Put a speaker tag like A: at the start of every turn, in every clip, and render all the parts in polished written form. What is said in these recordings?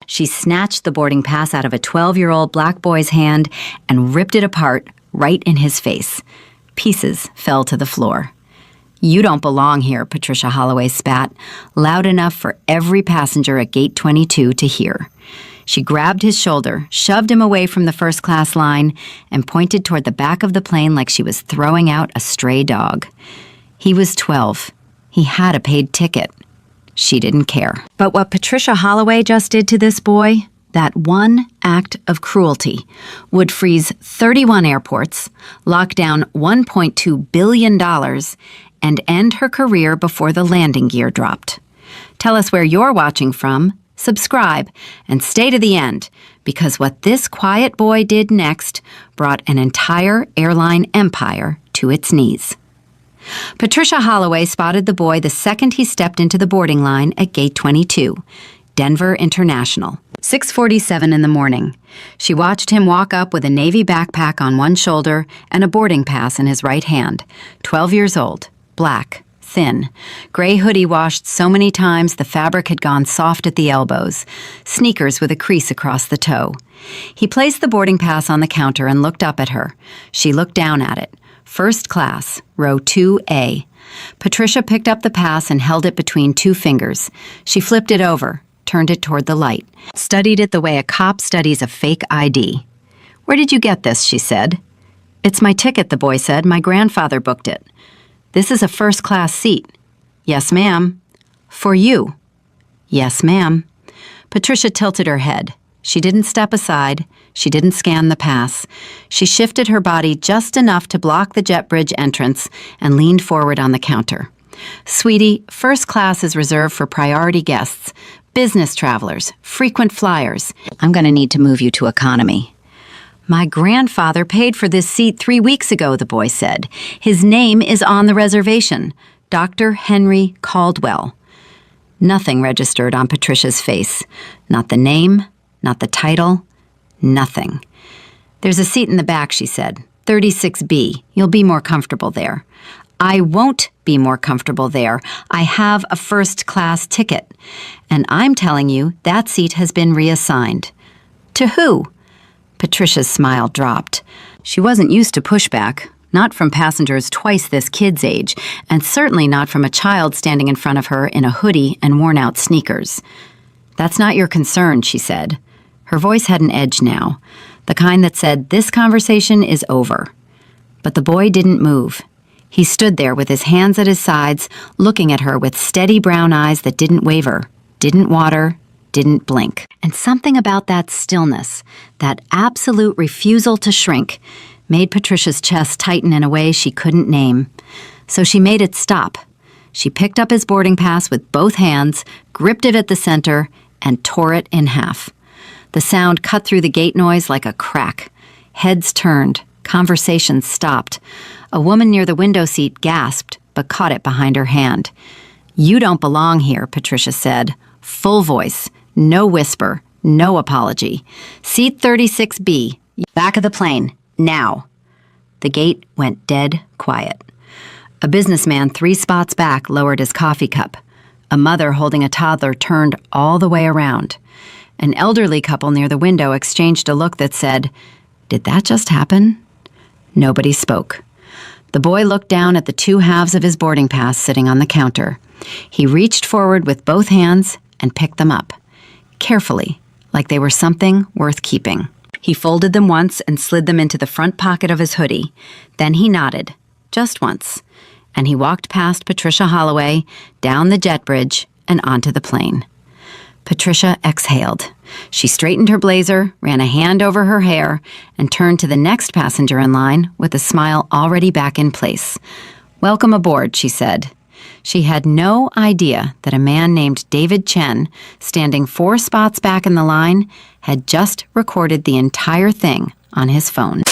A: She snatched the boarding pass out of a 12-year-old black boy's hand and ripped it apart right in his face. Pieces fell to the floor. "You don't belong here," Patricia Holloway spat, loud enough for every passenger at gate 22 to hear. She grabbed his shoulder, shoved him away from the first-class line, and pointed toward the back of the plane like she was throwing out a stray dog. He was 12. He had a paid ticket. She didn't care. But what Patricia Holloway just did to this boy, that one act of cruelty, would freeze 31 airports, lock down $1.2 billion, and end her career before the landing gear dropped. Tell us where you're watching from, subscribe, and stay to the end, because what this quiet boy did next brought an entire airline empire to its knees. Patricia Holloway spotted the boy the second he stepped into the boarding line at gate 22, Denver International. 6:47 in the morning. She watched him walk up with a navy backpack on one shoulder and a boarding pass in his right hand. 12 years old, black, thin, gray hoodie washed so many times the fabric had gone soft at the elbows, sneakers with a crease across the toe. He placed the boarding pass on the counter and looked up at her. She looked down at it. First class, row 2A. Patricia picked up the pass and held it between two fingers. She flipped it over, turned it toward the light, studied it the way a cop studies a fake ID. "Where did you get this?" she said. "It's my ticket," the boy said. "My grandfather booked it." "This is a first-class seat." "Yes, ma'am." "For you." "Yes, ma'am." Patricia tilted her head. She didn't step aside. She didn't scan the pass. She shifted her body just enough to block the jet bridge entrance and leaned forward on the counter. "Sweetie, first class is reserved for priority guests, business travelers, frequent flyers. I'm going to need to move you to economy." "My grandfather paid for this seat 3 weeks ago," the boy said. "His name is on the reservation, Dr. Henry Caldwell." Nothing registered on Patricia's face. Not the name, not the title, nothing. "There's a seat in the back," she said. 36B. You'll be more comfortable there." "I won't be more comfortable there. I have a first-class ticket. And I'm telling you, that seat has been reassigned." "To who?" Patricia's smile dropped. She wasn't used to pushback, not from passengers twice this kid's age, and certainly not from a child standing in front of her in a hoodie and worn-out sneakers. "That's not your concern," she said. Her voice had an edge now, the kind that said, "This conversation is over." But the boy didn't move. He stood there with his hands at his sides, looking at her with steady brown eyes that didn't waver, didn't water, didn't blink. And something about that stillness, that absolute refusal to shrink, made Patricia's chest tighten in a way she couldn't name. So she made it stop. She picked up his boarding pass with both hands, gripped it at the center, and tore it in half. The sound cut through the gate noise like a crack. Heads turned. Conversations stopped. A woman near the window seat gasped, but caught it behind her hand. "You don't belong here," Patricia said. Full voice. No whisper. No apology. "Seat 36B. Back of the plane. Now." The gate went dead quiet. A businessman 3 spots back lowered his coffee cup. A mother holding a toddler turned all the way around. An elderly couple near the window exchanged a look that said, "Did that just happen?" Nobody spoke. The boy looked down at the 2 halves of his boarding pass sitting on the counter. He reached forward with both hands and picked them up, carefully, like they were something worth keeping. He folded them once and slid them into the front pocket of his hoodie. Then he nodded, just once, and he walked past Patricia Holloway, down the jet bridge, and onto the plane. Patricia exhaled. She straightened her blazer, ran a hand over her hair, and turned to the next passenger in line with a smile already back in place. "Welcome aboard," she said. She had no idea that a man named David Chen, standing 4 spots back in the line, had just recorded the entire thing on his phone.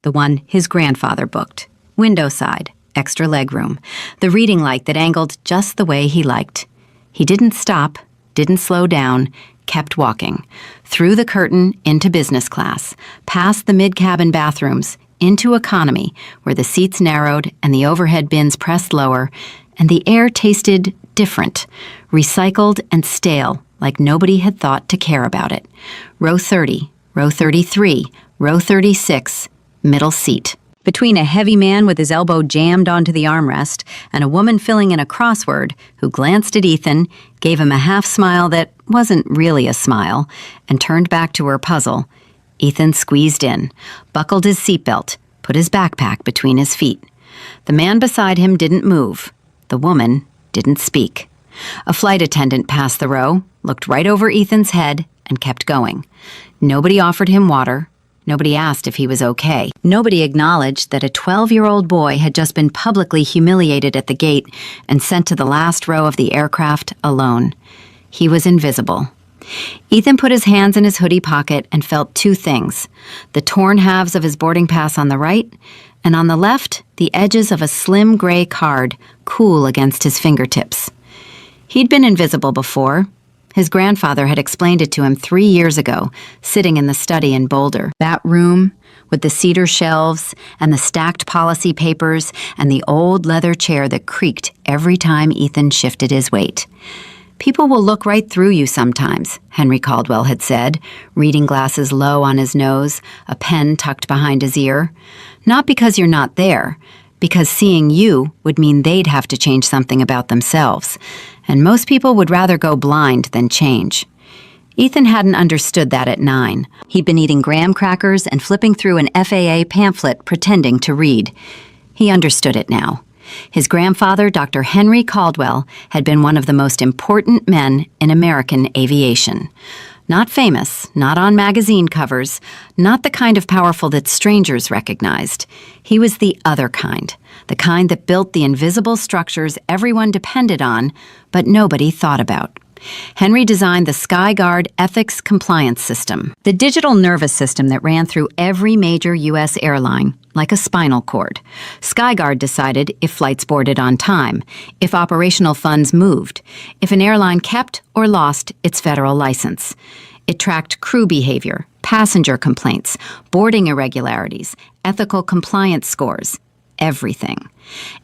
A: the one his grandfather booked. Window side, extra legroom, the reading light that angled just the way he liked. He didn't stop, didn't slow down, kept walking. Through the curtain, into business class, past the mid-cabin bathrooms, into economy, where the seats narrowed and the overhead bins pressed lower, and the air tasted different, recycled and stale, like nobody had thought to care about it. Row 30, row 33, row 36, middle seat. Between a heavy man with his elbow jammed onto the armrest and a woman filling in a crossword who glanced at Ethan, gave him a half smile that wasn't really a smile, and turned back to her puzzle, Ethan squeezed in, buckled his seatbelt, put his backpack between his feet. The man beside him didn't move. The woman didn't speak. A flight attendant passed the row, looked right over Ethan's head, and kept going. Nobody offered him water. Nobody asked if he was okay. Nobody acknowledged that a 12-year-old boy had just been publicly humiliated at the gate and sent to the last row of the aircraft alone. He was invisible. Ethan put his hands in his hoodie pocket and felt two things: the torn halves of his boarding pass on the right, and on the left, the edges of a slim gray card, cool against his fingertips. He'd been invisible before. His grandfather had explained it to him 3 years ago, sitting in the study in Boulder. That room, with the cedar shelves and the stacked policy papers and the old leather chair that creaked every time Ethan shifted his weight. "People will look right through you sometimes," Henry Caldwell had said, reading glasses low on his nose, a pen tucked behind his ear. "Not because you're not there, because seeing you would mean they'd have to change something about themselves, and most people would rather go blind than change." Ethan hadn't understood that at 9. He'd been eating graham crackers and flipping through an FAA pamphlet pretending to read. He understood it now. His grandfather, Dr. Henry Caldwell, had been one of the most important men in American aviation. Not famous, not on magazine covers, not the kind of powerful that strangers recognized. He was the other kind, the kind that built the invisible structures everyone depended on, but nobody thought about. Henry designed the SkyGuard Ethics Compliance System, the digital nervous system that ran through every major U.S. airline, like a spinal cord. SkyGuard decided if flights boarded on time, if operational funds moved, if an airline kept or lost its federal license. It tracked crew behavior, passenger complaints, boarding irregularities, ethical compliance scores, everything.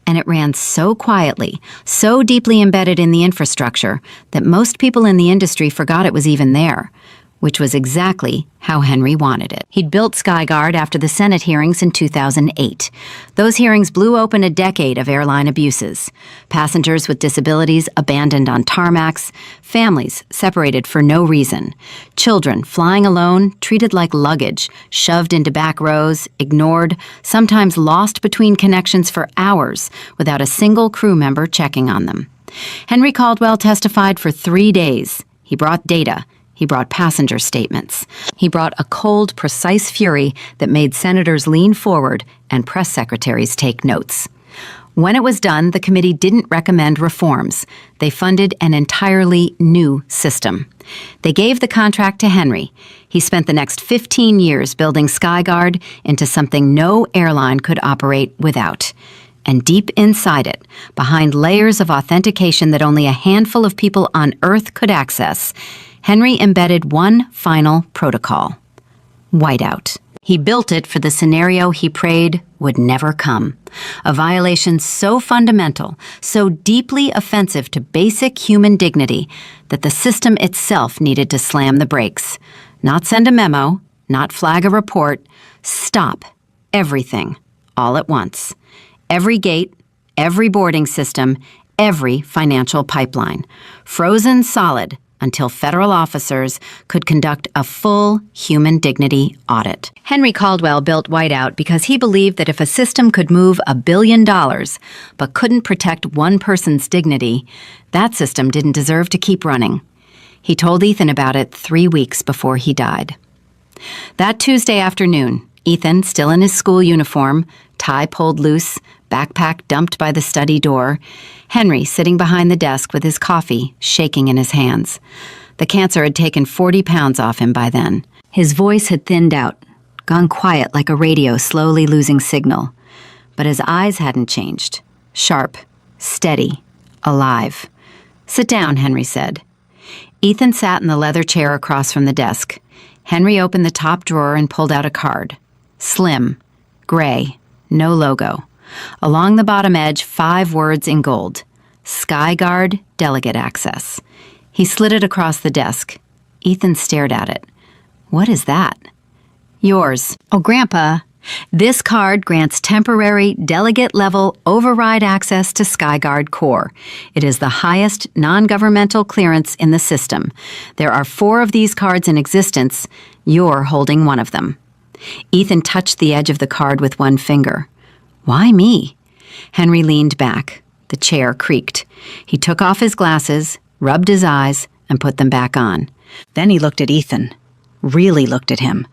A: And it ran so quietly, so deeply embedded in the infrastructure, that most people in the industry forgot it was even there, which was exactly how Henry wanted it. He'd built SkyGuard after the Senate hearings in 2008. Those hearings blew open a decade of airline abuses. Passengers with disabilities abandoned on tarmacs, families separated for no reason, children flying alone treated like luggage, shoved into back rows, ignored, sometimes lost between connections for hours without a single crew member checking on them. Henry Caldwell testified for 3 days. He brought data. He brought passenger statements. He brought a cold, precise fury that made senators lean forward and press secretaries take notes. When it was done, the committee didn't recommend reforms. They funded an entirely new system. They gave the contract to Henry. He spent the next 15 years building SkyGuard into something no airline could operate without. And deep inside it, behind layers of authentication that only a handful of people on Earth could access, Henry embedded one final protocol: whiteout. He built it for the scenario he prayed would never come, a violation so fundamental, so deeply offensive to basic human dignity that the system itself needed to slam the brakes. Not send a memo, not flag a report, stop everything all at once. Every gate, every boarding system, every financial pipeline, frozen solid until federal officers could conduct a full human dignity audit. Henry Caldwell built Whiteout because he believed that if a system could move $1 billion but couldn't protect one person's dignity, that system didn't deserve to keep running. He told Ethan about it 3 weeks before he died. That Tuesday afternoon, Ethan, still in his school uniform, tie pulled loose, backpack dumped by the study door, Henry sitting behind the desk with his coffee shaking in his hands. The cancer had taken 40 pounds off him by then. His voice had thinned out, gone quiet like a radio slowly losing signal. But his eyes hadn't changed. Sharp, steady, alive. "Sit down," Henry said. Ethan sat in the leather chair across from the desk. Henry opened the top drawer and pulled out a card. Slim, gray, no logo. Along the bottom edge, 5 words in gold. Skyguard Delegate Access. He slid it across the desk. Ethan stared at it. "What is that?" "Yours." "Oh, Grandpa, this card grants temporary delegate-level override access to Skyguard Core. It is the highest non-governmental clearance in the system. There are 4 of these cards in existence. You're holding one of them." Ethan touched the edge of the card with one finger. "Why me?" Henry leaned back. The chair creaked. He took off his glasses, rubbed his eyes, and put them back on. Then he looked at Ethan. Really looked at him.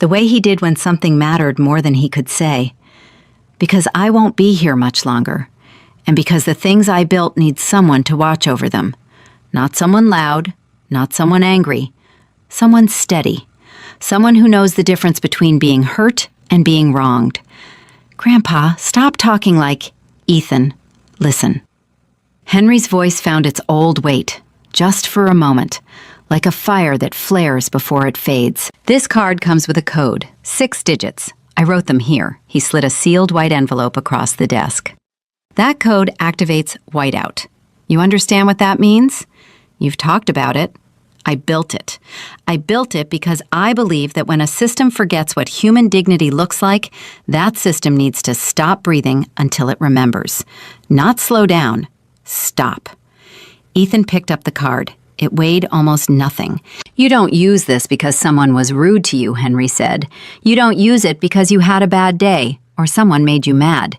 A: The way he did when something mattered more than he could say. "Because I won't be here much longer. And because the things I built need someone to watch over them. Not someone loud, not someone angry. Someone steady. Someone who knows the difference between being hurt and being wronged." "Grandpa, stop talking like..." "Ethan, listen." Henry's voice found its old weight, just for a moment, like a fire that flares before it fades. "This card comes with a code, 6 digits. I wrote them here." He slid a sealed white envelope across the desk. "That code activates whiteout. You understand what that means? You've talked about it. I built it. I built it because I believe that when a system forgets what human dignity looks like, that system needs to stop breathing until it remembers. Not slow down. Stop." Ethan picked up the card. It weighed almost nothing. "You don't use this because someone was rude to you," Henry said. "You don't use it because you had a bad day or someone made you mad.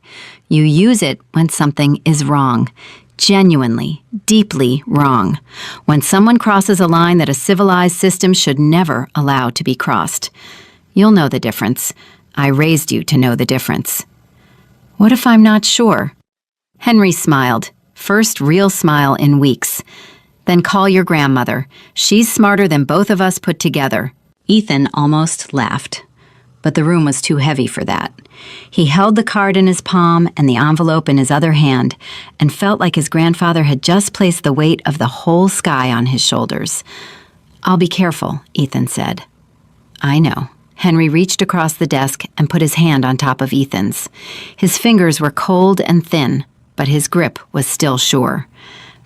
A: You use it when something is wrong. Genuinely, deeply wrong. When someone crosses a line that a civilized system should never allow to be crossed. You'll know the difference. I raised you to know the difference." "What if I'm not sure?" Henry smiled. First real smile in weeks. "Then call your grandmother. She's smarter than both of us put together." Ethan almost laughed, but the room was too heavy for that. He held the card in his palm and the envelope in his other hand and felt like his grandfather had just placed the weight of the whole sky on his shoulders. "I'll be careful," Ethan said. "I know." Henry reached across the desk and put his hand on top of Ethan's. His fingers were cold and thin, but his grip was still sure.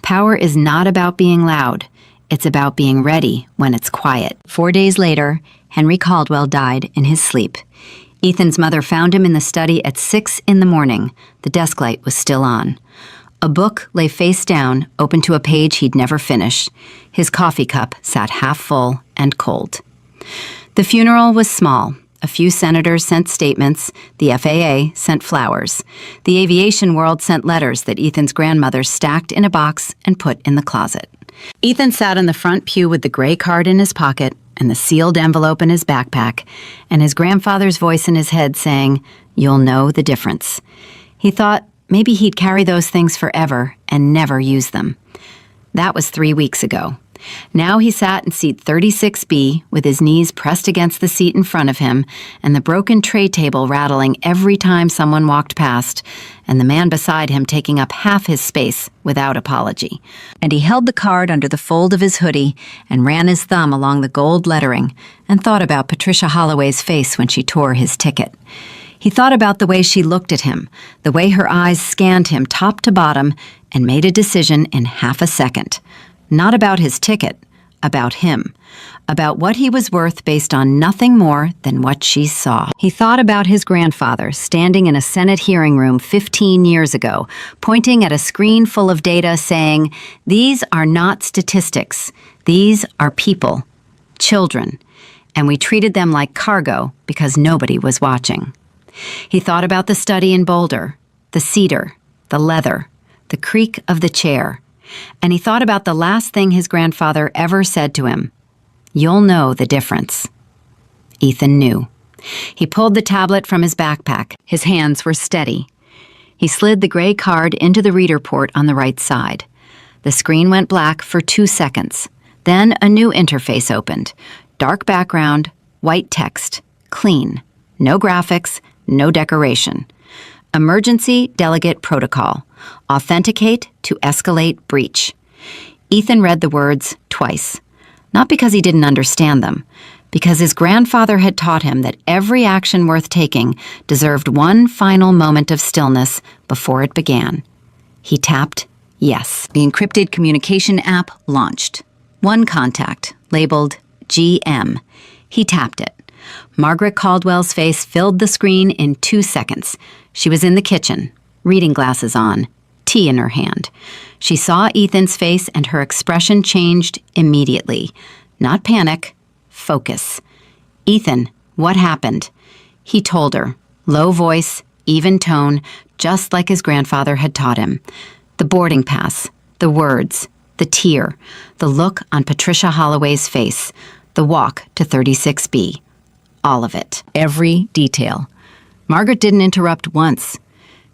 A: Power is not about being loud. It's about being ready when it's quiet. 4 days later, Henry Caldwell died in his sleep. Ethan's mother found him in the study at 6 in the morning. The desk light was still on. A book lay face down, open to a page he'd never finish. His coffee cup sat half full and cold. The funeral was small. A few senators sent statements. The FAA sent flowers. The aviation world sent letters that Ethan's grandmother stacked in a box and put in the closet. Ethan sat in the front pew with the gray card in his pocket and the sealed envelope in his backpack, and his grandfather's voice in his head saying, "You'll know the difference." He thought maybe he'd carry those things forever and never use them. That was 3 weeks ago. Now he sat in seat 36B with his knees pressed against the seat in front of him and the broken tray table rattling every time someone walked past, and the man beside him taking up half his space without apology. And he held the card under the fold of his hoodie and ran his thumb along the gold lettering and thought about Patricia Holloway's face when she tore his ticket. He thought about the way she looked at him, the way her eyes scanned him top to bottom and made a decision in half a second. Not about his ticket, about him, about what he was worth based on nothing more than what she saw. He thought about his grandfather standing in a Senate hearing room 15 years ago, pointing at a screen full of data saying, "These are not statistics. These are people, children, and we treated them like cargo because nobody was watching." He thought about the study in Boulder, the cedar, the leather, the creak of the chair, and he thought about the last thing his grandfather ever said to him. "You'll know the difference." Ethan knew. He pulled the tablet from his backpack. His hands were steady. He slid the gray card into the reader port on the right side. The screen went black for 2 seconds. Then a new interface opened. Dark background, white text, clean, no graphics, no decoration. Emergency Delegate Protocol. Authenticate to escalate breach. Ethan read the words twice, not because he didn't understand them, because his grandfather had taught him that every action worth taking deserved one final moment of stillness before it began. He tapped yes. The encrypted communication app launched. One contact, labeled GM. He tapped it. Margaret Caldwell's face filled the screen in 2 seconds. She was in the kitchen, reading glasses on, tea in her hand. She saw Ethan's face and her expression changed immediately. Not panic, focus. Ethan, what happened? He told her, low voice, even tone, just like his grandfather had taught him. The boarding pass, the words, the tear, the look on Patricia Holloway's face, the walk to 36B. All of it, every detail. Margaret didn't interrupt once.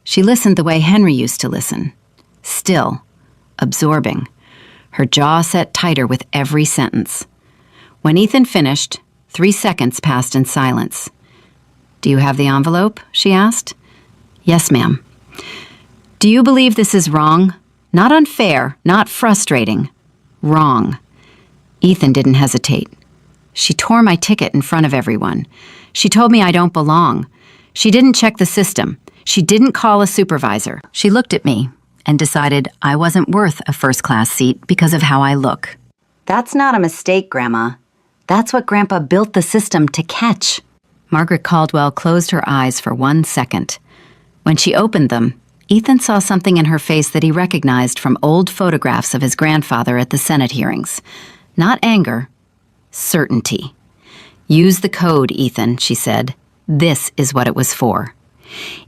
A: She listened the way Henry used to listen. Still, absorbing. Her jaw set tighter with every sentence. When Ethan finished, 3 seconds passed in silence. "Do you have the envelope?" she asked. "Yes, ma'am." "Do you believe this is wrong? Not unfair, not frustrating. Wrong." Ethan didn't hesitate. "She tore my ticket in front of everyone. She told me I don't belong. She didn't check the system. She didn't call a supervisor. She looked at me and decided I wasn't worth a first-class seat because of how I look." "That's not a mistake, Grandma. That's what Grandpa built the system to catch." Margaret Caldwell closed her eyes for 1 second. When she opened them, Ethan saw something in her face that he recognized from old photographs of his grandfather at the Senate hearings. Not anger, certainty. "Use the code, Ethan," she said. "This is what it was for."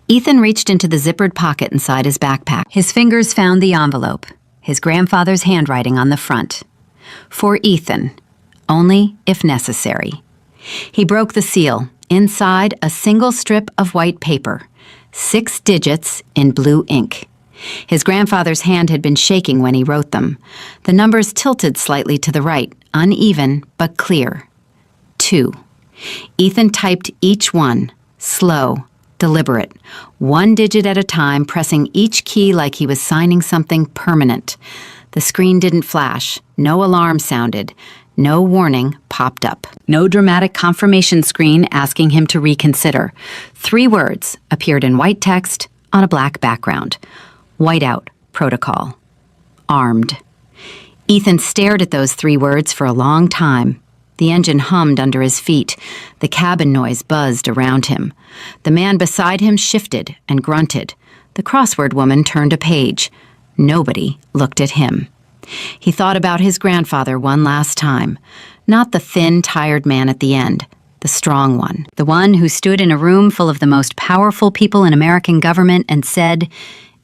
A: Ethan reached into the zippered pocket inside his backpack. His fingers found the envelope, his grandfather's handwriting on the front. For Ethan, only if necessary. He broke the seal. Inside, a single strip of white paper, 6 digits in blue ink. His grandfather's hand had been shaking when he wrote them. The numbers tilted slightly to the right, uneven but clear. 2. Ethan typed each one, slow, deliberate, 1 digit at a time, pressing each key like he was signing something permanent. The screen didn't flash. No alarm sounded. No warning popped up. No dramatic confirmation screen asking him to reconsider. 3 words appeared in white text on a black background. Whiteout protocol. Armed. Ethan stared at those 3 words for a long time. The engine hummed under his feet. The cabin noise buzzed around him. The man beside him shifted and grunted. The crossword woman turned a page. Nobody looked at him. He thought about his grandfather one last time. Not the thin, tired man at the end. The strong one. The one who stood in a room full of the most powerful people in American government and said,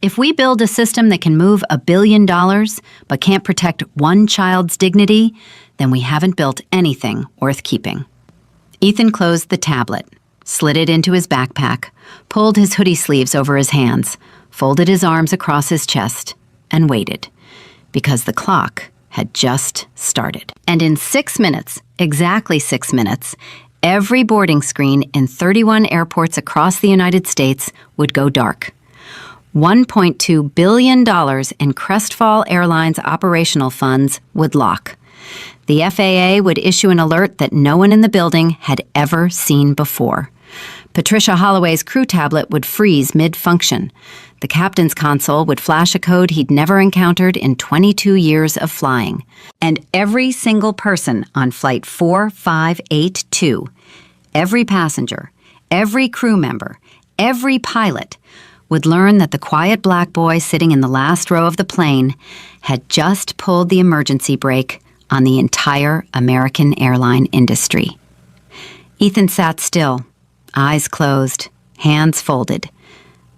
A: "If we build a system that can move $1 billion but can't protect one child's dignity, then we haven't built anything worth keeping." Ethan closed the tablet, slid it into his backpack, pulled his hoodie sleeves over his hands, folded his arms across his chest, and waited. Because the clock had just started. And in 6 minutes, exactly 6 minutes, every boarding screen in 31 airports across the United States would go dark. $1.2 billion in Crestfall Airlines operational funds would lock. The FAA would issue an alert that no one in the building had ever seen before. Patricia Holloway's crew tablet would freeze mid-function. The captain's console would flash a code he'd never encountered in 22 years of flying. And every single person on Flight 4582, every passenger, every crew member, every pilot, would learn that the quiet black boy sitting in the last row of the plane had just pulled the emergency brake on the entire American airline industry. Ethan sat still, eyes closed, hands folded.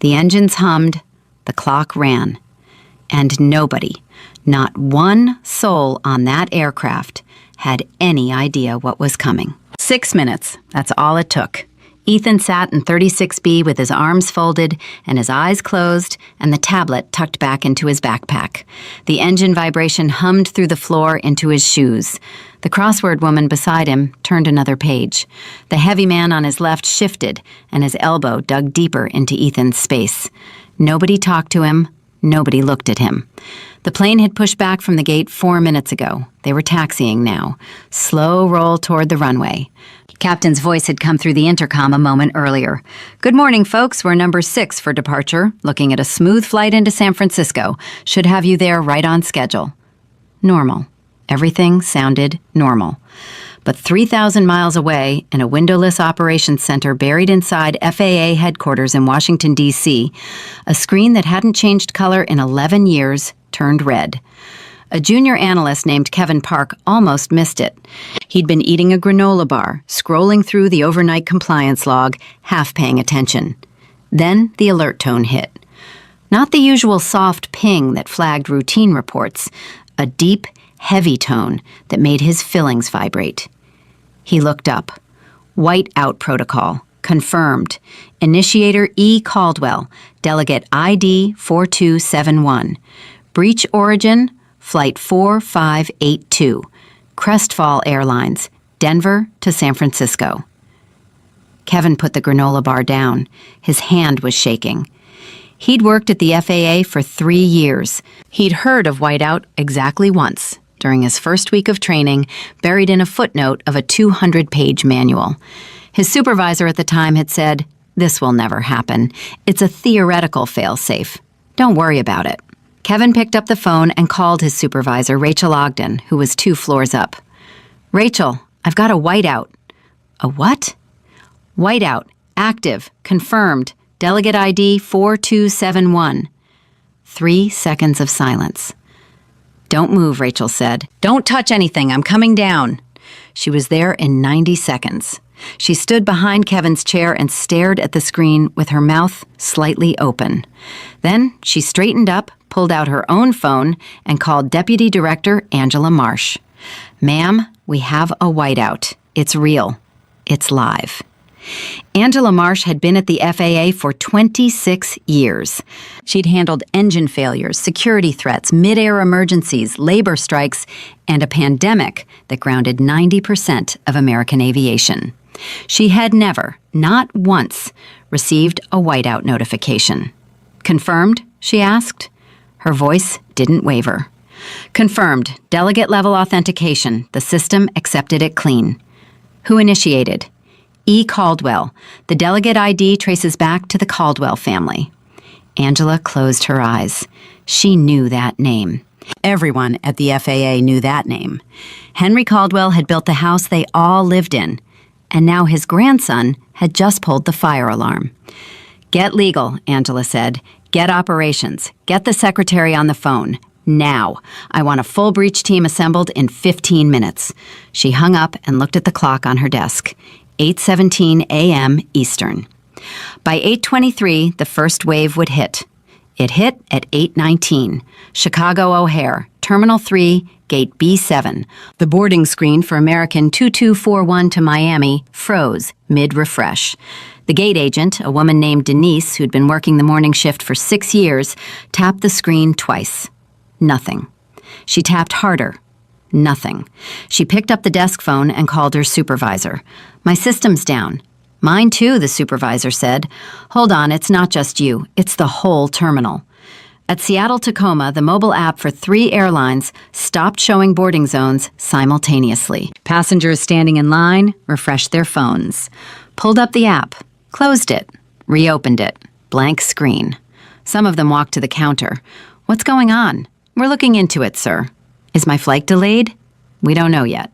A: The engines hummed, the clock ran, and nobody, not one soul on that aircraft, had any idea what was coming. 6 minutes, that's all it took. Ethan sat in 36B with his arms folded and his eyes closed and the tablet tucked back into his backpack. The engine vibration hummed through the floor into his shoes. The crossword woman beside him turned another page. The heavy man on his left shifted, and his elbow dug deeper into Ethan's space. Nobody talked to him. Nobody looked at him. The plane had pushed back from the gate 4 minutes ago. They were taxiing now. Slow roll toward the runway. Captain's voice had come through the intercom a moment earlier. "Good morning, folks. We're number 6 for departure. Looking at a smooth flight into San Francisco. Should have you there right on schedule." Normal. Everything sounded normal. But 3,000 miles away, in a windowless operations center buried inside FAA headquarters in Washington, D.C., a screen that hadn't changed color in 11 years turned red. A junior analyst named Kevin Park almost missed it. He'd been eating a granola bar, scrolling through the overnight compliance log, half paying attention. Then the alert tone hit. Not the usual soft ping that flagged routine reports, a deep, heavy tone that made his fillings vibrate. He looked up. Whiteout protocol. Confirmed. Initiator E. Caldwell. Delegate ID 4271. Breach origin, Flight 4582. Crestfall Airlines. Denver to San Francisco. Kevin put the granola bar down. His hand was shaking. He'd worked at the FAA for 3 years. He'd heard of whiteout exactly once, during his first week of training, buried in a footnote of a 200-page manual. His supervisor at the time had said, "This will never happen. It's a theoretical fail-safe. Don't worry about it." Kevin picked up the phone and called his supervisor, Rachel Ogden, who was 2 floors up. "Rachel, I've got a whiteout." "A what?" "Whiteout. Active. Confirmed. Delegate ID 4271. 3 seconds of silence. "Don't move," Rachel said. "Don't touch anything. I'm coming down." She was there in 90 seconds. She stood behind Kevin's chair and stared at the screen with her mouth slightly open. Then she straightened up, pulled out her own phone, and called Deputy Director Angela Marsh. "Ma'am, we have a whiteout. It's real. It's live." Angela Marsh had been at the FAA for 26 years. She'd handled engine failures, security threats, mid-air emergencies, labor strikes, and a pandemic that grounded 90% of American aviation. She had never, not once, received a whiteout notification. "Confirmed?" she asked. Her voice didn't waver. "Confirmed. Delegate-level authentication. The system accepted it clean." "Who initiated?" E. Caldwell. The delegate ID traces back to the Caldwell family. Angela closed her eyes. She knew that name. Everyone at the FAA knew that name. Henry Caldwell had built the house they all lived in, and now his grandson had just pulled the fire alarm. "Get legal," Angela said. "Get operations. Get the secretary on the phone. Now. I want a full breach team assembled in 15 minutes. She hung up and looked at the clock on her desk. 8:17 a.m. Eastern. By 8:23, the first wave would hit. It hit at 8:19. Chicago O'Hare, Terminal 3, Gate B7. The boarding screen for American 2241 to Miami froze mid-refresh. The gate agent, a woman named Denise, who'd been working the morning shift for 6 years, tapped the screen twice. Nothing. She tapped harder. Nothing. She picked up the desk phone and called her supervisor. "My system's down." "Mine too," the supervisor said. "Hold on, it's not just you. It's the whole terminal." At Seattle-Tacoma, the mobile app for 3 airlines stopped showing boarding zones simultaneously. Passengers standing in line refreshed their phones. Pulled up the app. Closed it. Reopened it. Blank screen. Some of them walked to the counter. "What's going on?" "We're looking into it, sir." "Is my flight delayed?" "We don't know yet."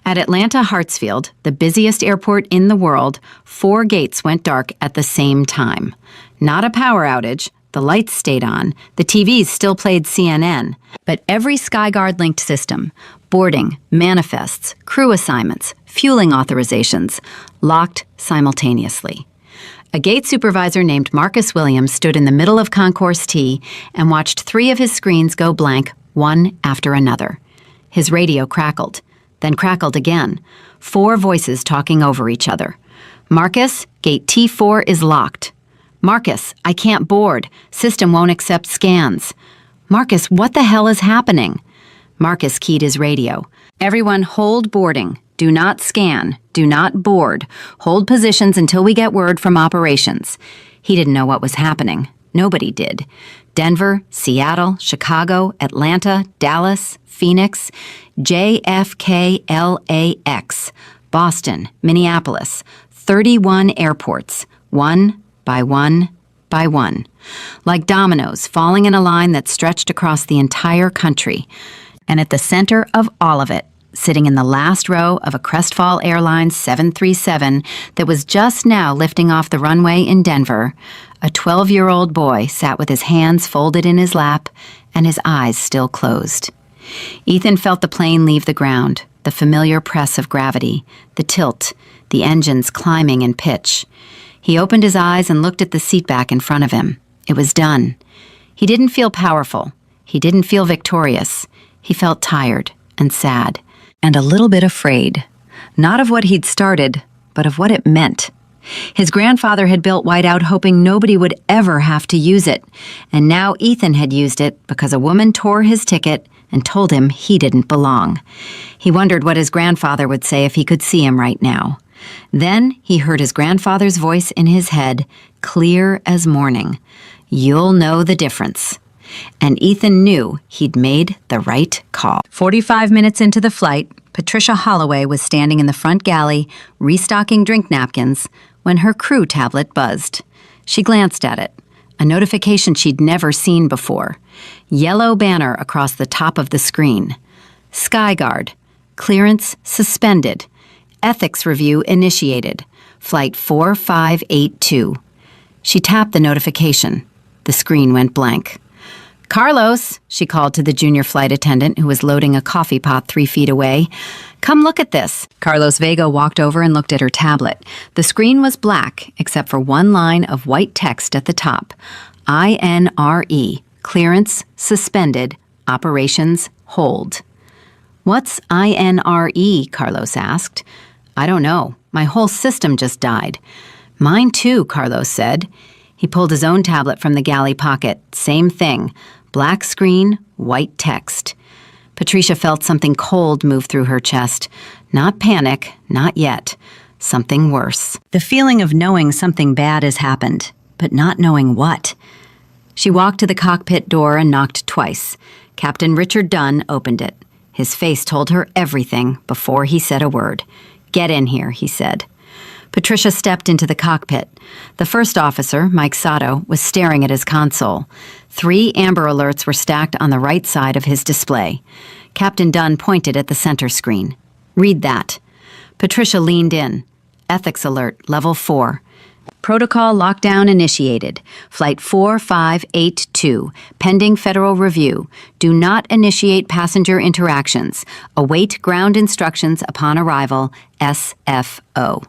A: At Atlanta Hartsfield, the busiest airport in the world, 4 gates went dark at the same time. Not a power outage. The lights stayed on. The TVs still played CNN. But every SkyGuard-linked system, boarding, manifests, crew assignments, fueling authorizations, locked simultaneously. A gate supervisor named Marcus Williams stood in the middle of Concourse T and watched 3 of his screens go blank, one after another. His radio crackled, then crackled again. 4 voices talking over each other. Marcus, gate T4 is locked. Marcus, I can't board. System won't accept scans. Marcus, what the hell is happening? Marcus keyed his radio. Everyone hold boarding. Do not scan. Do not board. Hold positions until we get word from operations. He didn't know what was happening. Nobody did. Denver, Seattle, Chicago, Atlanta, Dallas, Phoenix, JFK-LAX, Boston, Minneapolis, 31 airports, one by one by one, like dominoes falling in a line that stretched across the entire country. And at the center of all of it, sitting in the last row of a Crestfall Airlines 737 that was just now lifting off the runway in Denver, a 12-year-old boy sat with his hands folded in his lap and his eyes still closed. Ethan felt the plane leave the ground, the familiar press of gravity, the tilt, the engines climbing in pitch. He opened his eyes and looked at the seatback in front of him. It was done. He didn't feel powerful. He didn't feel victorious. He felt tired and sad and a little bit afraid, not of what he'd started, but of what it meant. His grandfather had built Whiteout hoping nobody would ever have to use it, and now Ethan had used it because a woman tore his ticket and told him he didn't belong. He wondered what his grandfather would say if he could see him right now. Then he heard his grandfather's voice in his head, clear as morning. "You'll know the difference." And Ethan knew he'd made the right call. 45 minutes into the flight, Patricia Holloway was standing in the front galley, restocking drink napkins, when her crew tablet buzzed. She glanced at it, a notification she'd never seen before. Yellow banner across the top of the screen. Skyguard. Clearance suspended. Ethics review initiated. Flight 4582. She tapped the notification. The screen went blank. "Carlos," she called to the junior flight attendant who was loading a coffee pot 3 feet away. "Come look at this." Carlos Vega walked over and looked at her tablet. The screen was black, except for one line of white text at the top. INRE, clearance suspended, operations hold. "What's INRE?" Carlos asked. "I don't know. My whole system just died." "Mine too," Carlos said. He pulled his own tablet from the galley pocket. Same thing. Black screen, white text. Patricia felt something cold move through her chest. Not panic, not yet. Something worse. The feeling of knowing something bad has happened, but not knowing what. She walked to the cockpit door and knocked twice. Captain Richard Dunn opened it. His face told her everything before he said a word. "Get in here," he said. Patricia stepped into the cockpit. The first officer, Mike Sato, was staring at his console. 3 amber alerts were stacked on the right side of his display. Captain Dunn pointed at the center screen. "Read that." Patricia leaned in. Ethics alert, level 4. Protocol lockdown initiated. Flight 4582, pending federal review. Do not initiate passenger interactions. Await ground instructions upon arrival, SFO.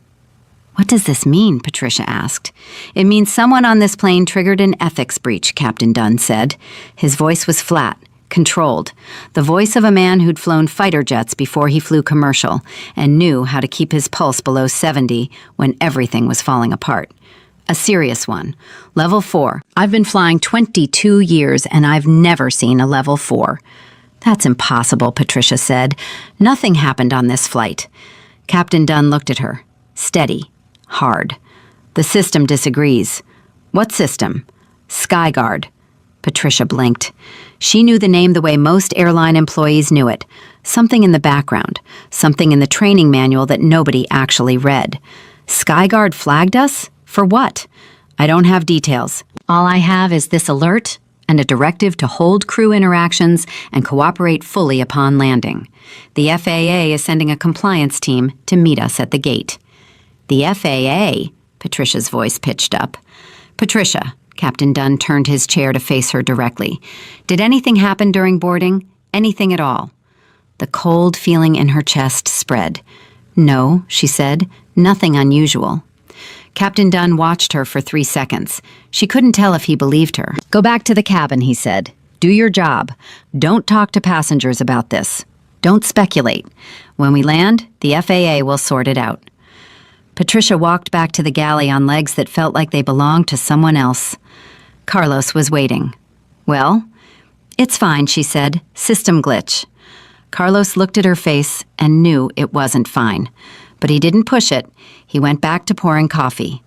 A: "What does this mean?" Patricia asked. "It means someone on this plane triggered an ethics breach," Captain Dunn said. His voice was flat, controlled. The voice of a man who'd flown fighter jets before he flew commercial and knew how to keep his pulse below 70 when everything was falling apart. A serious one. Level 4. "I've been flying 22 years and I've never seen a level 4. "That's impossible," Patricia said. "Nothing happened on this flight." Captain Dunn looked at her. Steady. Hard. "The system disagrees." "What system?" "Skyguard." Patricia blinked. She knew the name the way most airline employees knew it. Something in the background. Something in the training manual that nobody actually read. "Skyguard flagged us? For what?" "I don't have details. All I have is this alert and a directive to hold crew interactions and cooperate fully upon landing. The FAA is sending a compliance team to meet us at the gate." "The FAA?" Patricia's voice pitched up. "Patricia," Captain Dunn turned his chair to face her directly. "Did anything happen during boarding? Anything at all?" The cold feeling in her chest spread. "No," she said. "Nothing unusual." Captain Dunn watched her for 3 seconds. She couldn't tell if he believed her. "Go back to the cabin," he said. "Do your job. Don't talk to passengers about this. Don't speculate. When we land, the FAA will sort it out." Patricia walked back to the galley on legs that felt like they belonged to someone else. Carlos was waiting. "Well?" "It's fine," she said. "System glitch." Carlos looked at her face and knew it wasn't fine. But he didn't push it. He went back to pouring coffee.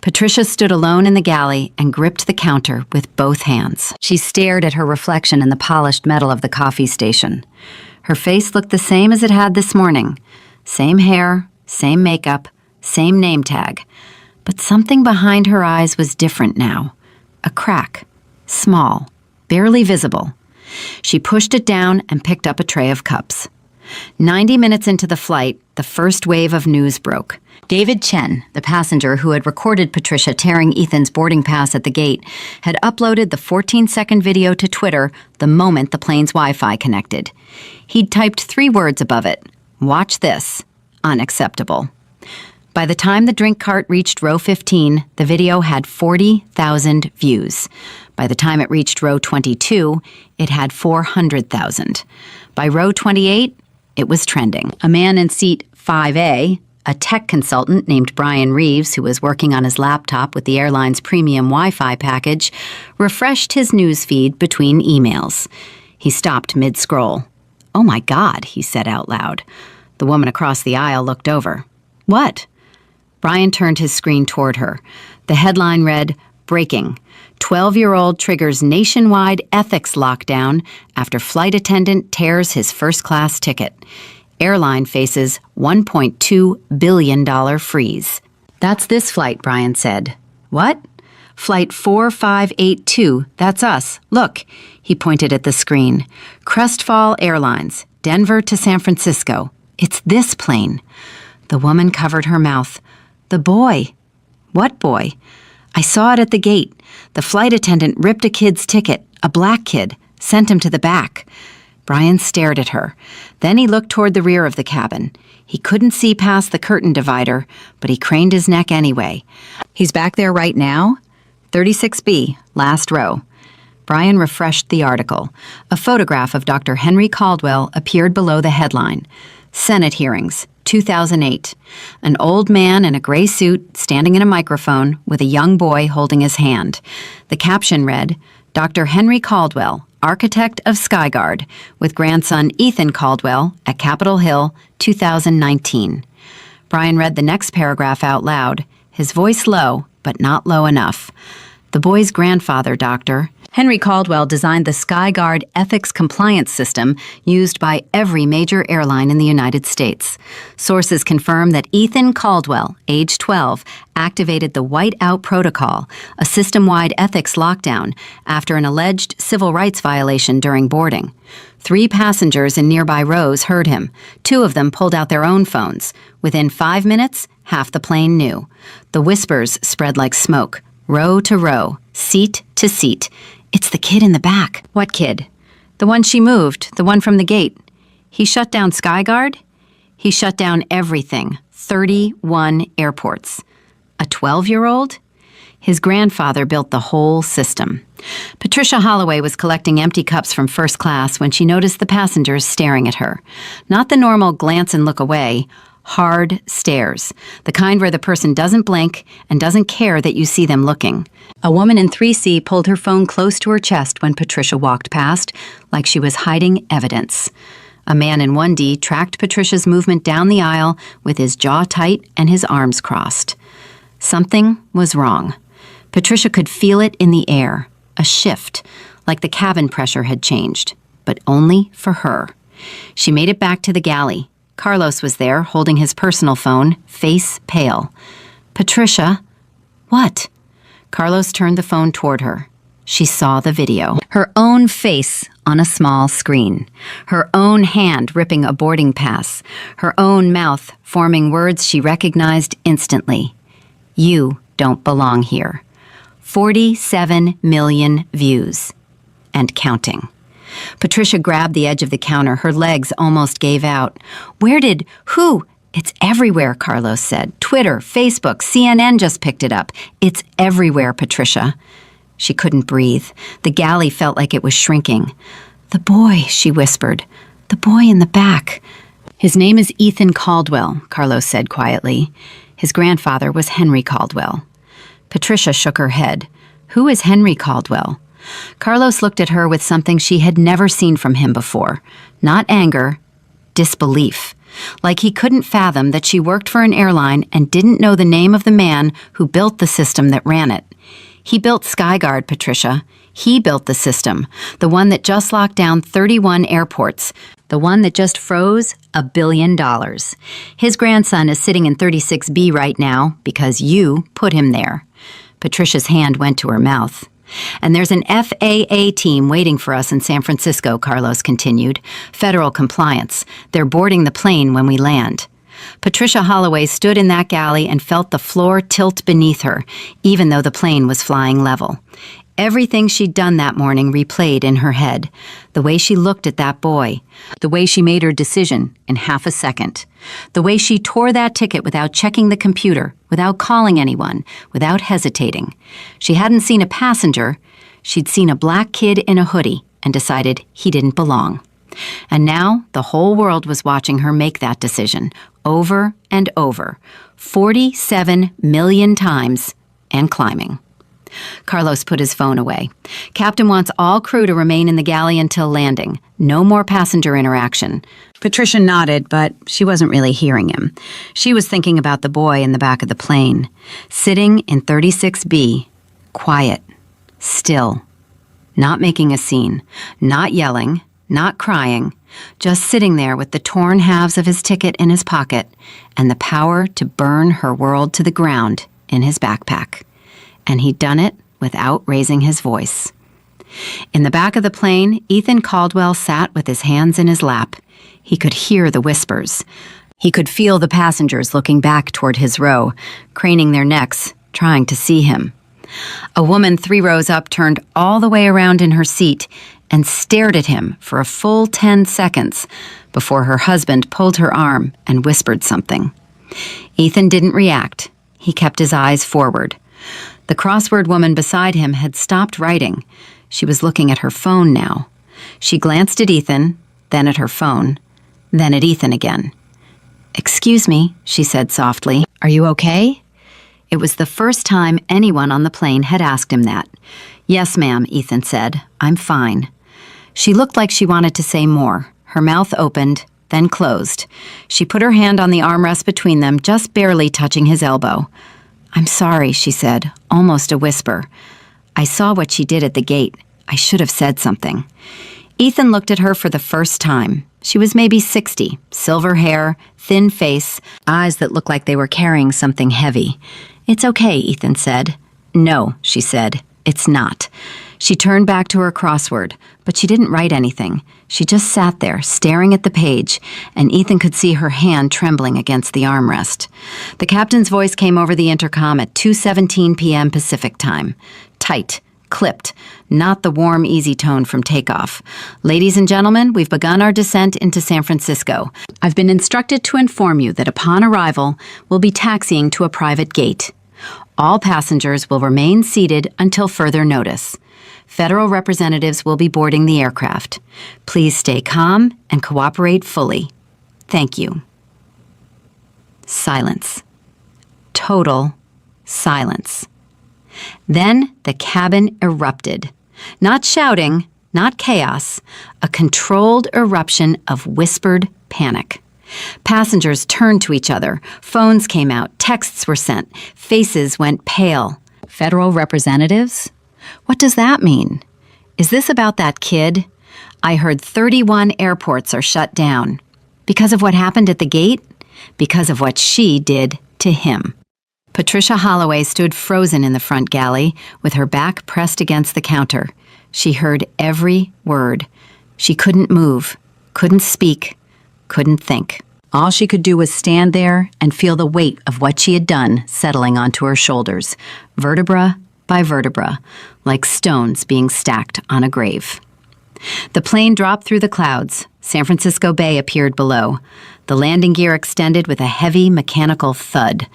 A: Patricia stood alone in the galley and gripped the counter with both hands. She stared at her reflection in the polished metal of the coffee station. Her face looked the same as it had this morning. Same hair, same makeup, same name tag. But something behind her eyes was different now. A crack. Small. Barely visible. She pushed it down and picked up a tray of cups. 90 minutes into the flight, the first wave of news broke. David Chen, the passenger who had recorded Patricia tearing Ethan's boarding pass at the gate, had uploaded the 14-second video to Twitter the moment the plane's Wi-Fi connected. He'd typed 3 words above it. "Watch this. Unacceptable." By the time the drink cart reached row 15, the video had 40,000 views. By the time it reached row 22, it had 400,000. By row 28, it was trending. A man in seat 5A, a tech consultant named Brian Reeves, who was working on his laptop with the airline's premium Wi-Fi package, refreshed his news feed between emails. He stopped mid-scroll. "Oh my God," he said out loud. The woman across the aisle looked over. "What?" Brian turned his screen toward her. The headline read, "Breaking. 12-year-old triggers nationwide ethics lockdown after flight attendant tears his first-class ticket. Airline faces $1.2 billion freeze." "That's this flight," Brian said. "What?" "Flight 4582, that's us. Look." He pointed at the screen. "Crestfall Airlines, Denver to San Francisco. It's this plane." The woman covered her mouth. "The boy." "What boy?" "I saw it at the gate. The flight attendant ripped a kid's ticket, a black kid, sent him to the back." Brian stared at her. Then he looked toward the rear of the cabin. He couldn't see past the curtain divider, but he craned his neck anyway. "He's back there right now?" 36B, last row. Brian refreshed the article. A photograph of Dr. Henry Caldwell appeared below the headline. Senate hearings, 2008. An old man in a gray suit standing in a microphone with a young boy holding his hand. The caption read, "Dr. Henry Caldwell, architect of Skyguard, with grandson Ethan Caldwell at Capitol Hill, 2019. Brian read the next paragraph out loud, his voice low, but not low enough. "The boy's grandfather, Doctor. Henry Caldwell designed the Skyguard ethics compliance system used by every major airline in the United States. Sources confirm that Ethan Caldwell, age 12, activated the Whiteout Protocol, a system-wide ethics lockdown, after an alleged civil rights violation during boarding. 3 passengers in nearby rows heard him. 2 of them pulled out their own phones. Within 5 minutes, half the plane knew. The whispers spread like smoke, row to row, seat to seat. It's the kid in the back." "What kid?" "The one she moved, the one from the gate." "He shut down Skyguard?" "He shut down everything, 31 airports." "A 12-year-old? His grandfather built the whole system." Patricia Holloway was collecting empty cups from first class when she noticed the passengers staring at her. Not the normal glance and look away, hard stares, the kind where the person doesn't blink and doesn't care that you see them looking. A woman in 3C pulled her phone close to her chest when Patricia walked past, like she was hiding evidence. A man in 1D tracked Patricia's movement down the aisle with his jaw tight and his arms crossed. Something was wrong. Patricia could feel it in the air, a shift, like the cabin pressure had changed, but only for her. She made it back to the galley. Carlos was there, holding his personal phone, face pale. "Patricia?" "What?" Carlos turned the phone toward her. She saw the video. Her own face on a small screen. Her own hand ripping a boarding pass. Her own mouth forming words she recognized instantly. "You don't belong here." 47 million views. And counting. Patricia grabbed the edge of the counter. Her legs almost gave out. Who? "It's everywhere," Carlos said. "Twitter, Facebook, CNN just picked it up. It's everywhere, Patricia." She couldn't breathe. The galley felt like it was shrinking. "The boy," she whispered. "The boy in the back." His name is Ethan Caldwell, Carlos said quietly. His grandfather was Henry Caldwell. Patricia shook her head. Who is Henry Caldwell? Carlos looked at her with something she had never seen from him before. Not anger, disbelief. Like he couldn't fathom that she worked for an airline and didn't know the name of the man who built the system that ran it. He built Skyguard, Patricia. He built the system, the one that just locked down 31 airports, the one that just froze $1 billion. His grandson is sitting in 36B right now because you put him there. Patricia's hand went to her mouth. And there's an FAA team waiting for us in San Francisco, Carlos continued. Federal compliance. They're boarding the plane when we land. Patricia Holloway stood in that galley and felt the floor tilt beneath her, even though the plane was flying level. Everything she'd done that morning replayed in her head. The way she looked at that boy. The way she made her decision in half a second. The way she tore that ticket without checking the computer, without calling anyone, without hesitating. She hadn't seen a passenger. She'd seen a black kid in a hoodie and decided he didn't belong. And now the whole world was watching her make that decision, over and over, 47 million times, and climbing. Carlos put his phone away. Captain wants all crew to remain in the galley until landing. No more passenger interaction. Patricia nodded, but she wasn't really hearing him. She was thinking about the boy in the back of the plane, sitting in 36B, quiet, still, not making a scene, not yelling, not crying, just sitting there with the torn halves of his ticket in his pocket and the power to burn her world to the ground in his backpack. And he'd done it without raising his voice. In the back of the plane, Ethan Caldwell sat with his hands in his lap. He could hear the whispers. He could feel the passengers looking back toward his row, craning their necks, trying to see him. A woman 3 rows up turned all the way around in her seat and stared at him for a full 10 seconds before her husband pulled her arm and whispered something. Ethan didn't react. He kept his eyes forward. The crossword woman beside him had stopped writing. She was looking at her phone now. She glanced at Ethan, then at her phone, then at Ethan again. "Excuse me," she said softly. "Are you okay?" It was the first time anyone on the plane had asked him that. "Yes, ma'am," Ethan said. "I'm fine." She looked like she wanted to say more. Her mouth opened, then closed. She put her hand on the armrest between them, just barely touching his elbow. "I'm sorry," she said, almost a whisper. "I saw what she did at the gate. I should have said something." Ethan looked at her for the first time. She was maybe 60, silver hair, thin face, eyes that looked like they were carrying something heavy. "It's okay," Ethan said. "No," she said. "It's not." She turned back to her crossword, but she didn't write anything. She just sat there, staring at the page, and Ethan could see her hand trembling against the armrest. The captain's voice came over the intercom at 2:17 p.m. Pacific time. Tight, clipped, not the warm, easy tone from takeoff. "Ladies and gentlemen, we've begun our descent into San Francisco. I've been instructed to inform you that upon arrival, we'll be taxiing to a private gate. All passengers will remain seated until further notice. Federal representatives will be boarding the aircraft. Please stay calm and cooperate fully. Thank you." Silence. Total silence. Then the cabin erupted. Not shouting, not chaos, a controlled eruption of whispered panic. Passengers turned to each other. Phones came out. Texts were sent. Faces went pale. Federal representatives? What does that mean? Is this about that kid? I heard 31 airports are shut down. Because of what happened at the gate? Because of what she did to him. Patricia Holloway stood frozen in the front galley, with her back pressed against the counter. She heard every word. She couldn't move, couldn't speak, couldn't think. All she could do was stand there and feel the weight of what she had done settling onto her shoulders, vertebra by vertebra, like stones being stacked on a grave. The plane dropped through the clouds. San Francisco Bay appeared below. The landing gear extended with a heavy mechanical thud.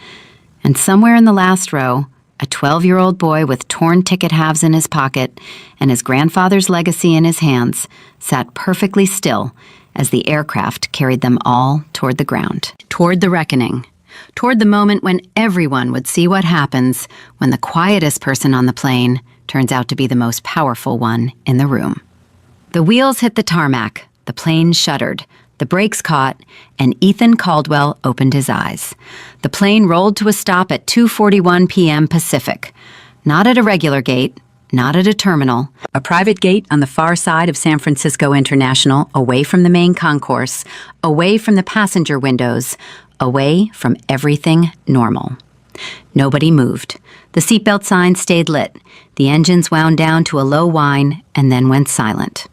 A: And somewhere in the last row, a 12-year-old boy with torn ticket halves in his pocket and his grandfather's legacy in his hands sat perfectly still as the aircraft carried them all toward the ground. Toward the reckoning. Toward the moment when everyone would see what happens when the quietest person on the plane turns out to be the most powerful one in the room. The wheels hit the tarmac, the plane shuddered, the brakes caught, and Ethan Caldwell opened his eyes. The plane rolled to a stop at 2:41 p.m. Pacific. Not at a regular gate, not at a terminal, a private gate on the far side of San Francisco International, away from the main concourse, away from the passenger windows, away from everything normal. Nobody moved. The seatbelt sign stayed lit. The engines wound down to a low whine and then went silent.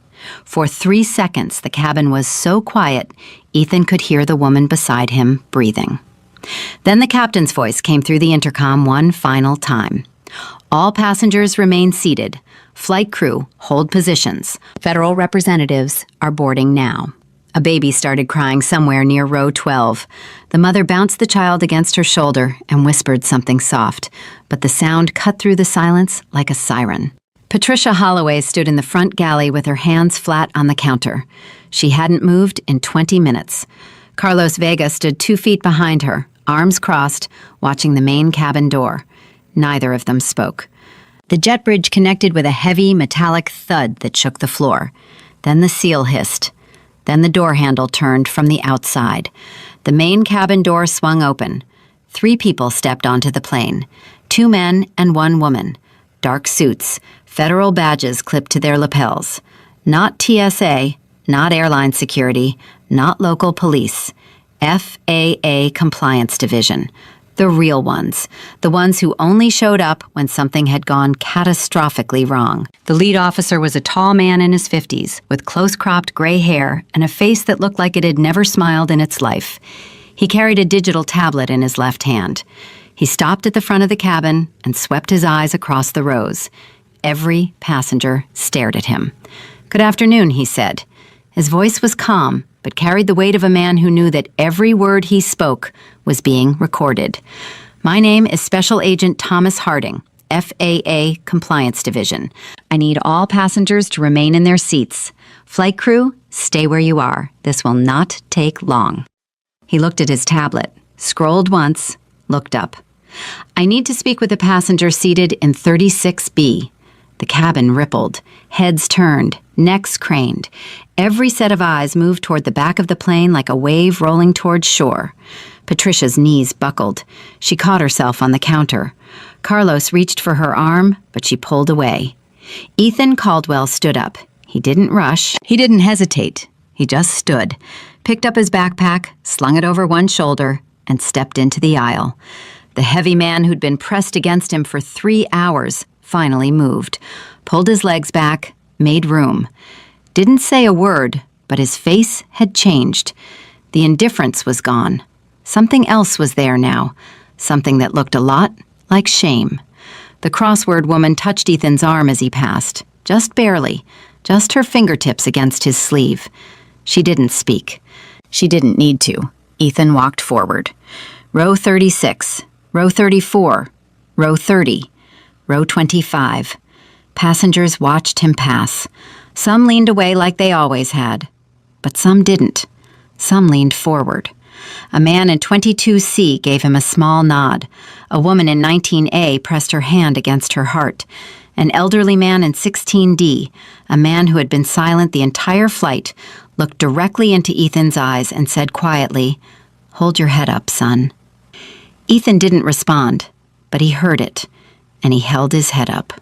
A: For 3 seconds, the cabin was so quiet, Ethan could hear the woman beside him breathing. Then the captain's voice came through the intercom one final time. All passengers remain seated. Flight crew, hold positions. Federal representatives are boarding now. A baby started crying somewhere near row 12. The mother bounced the child against her shoulder and whispered something soft, but the sound cut through the silence like a siren. Patricia Holloway stood in the front galley with her hands flat on the counter. She hadn't moved in 20 minutes. Carlos Vega stood 2 feet behind her, arms crossed, watching the main cabin door. Neither of them spoke. The jet bridge connected with a heavy, metallic thud that shook the floor. Then the seal hissed. Then the door handle turned from the outside. The main cabin door swung open. 3 people stepped onto the plane. 2 men and 1 woman. Dark suits, federal badges clipped to their lapels. Not TSA, not airline security, not local police. FAA Compliance Division. The real ones. The ones who only showed up when something had gone catastrophically wrong. The lead officer was a tall man in his 50s, with close-cropped gray hair and a face that looked like it had never smiled in its life. He carried a digital tablet in his left hand. He stopped at the front of the cabin and swept his eyes across the rows. Every passenger stared at him. "Good afternoon," he said. His voice was calm, but carried the weight of a man who knew that every word he spoke was being recorded. "My name is Special Agent Thomas Harding, FAA Compliance Division. I need all passengers to remain in their seats. Flight crew, stay where you are. This will not take long." He looked at his tablet, scrolled once, looked up. "I need to speak with a passenger seated in 36B. The cabin rippled, heads turned, necks craned. Every set of eyes moved toward the back of the plane like a wave rolling toward shore. Patricia's knees buckled. She caught herself on the counter. Carlos reached for her arm, but she pulled away. Ethan Caldwell stood up. He didn't rush. He didn't hesitate. He just stood, picked up his backpack, slung it over one shoulder, and stepped into the aisle. The heavy man who'd been pressed against him for 3 hours finally moved, pulled his legs back, made room. Didn't say a word, but his face had changed. The indifference was gone. Something else was there now, something that looked a lot like shame. The crossword woman touched Ethan's arm as he passed, just barely, just her fingertips against his sleeve. She didn't speak. She didn't need to. Ethan walked forward. Row 36, row 34, row 30, row 25. Passengers watched him pass. Some leaned away like they always had, but some didn't. Some leaned forward. A man in 22C gave him a small nod. A woman in 19A pressed her hand against her heart. An elderly man in 16D, a man who had been silent the entire flight, looked directly into Ethan's eyes and said quietly, "Hold your head up, son." Ethan didn't respond, but he heard it, and he held his head up.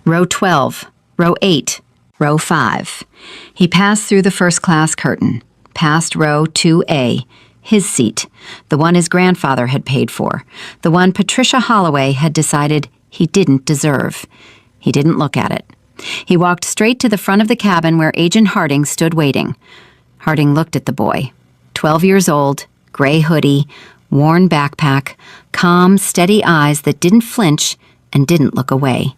A: Row 12, row 8, row 5. He passed through the first-class curtain, past row 2A, his seat, the one his grandfather had paid for, the one Patricia Holloway had decided he didn't deserve. He didn't look at it. He walked straight to the front of the cabin where Agent Harding stood waiting. Harding looked at the boy. 12 years old, gray hoodie, worn backpack, calm, steady eyes that didn't flinch and didn't look away.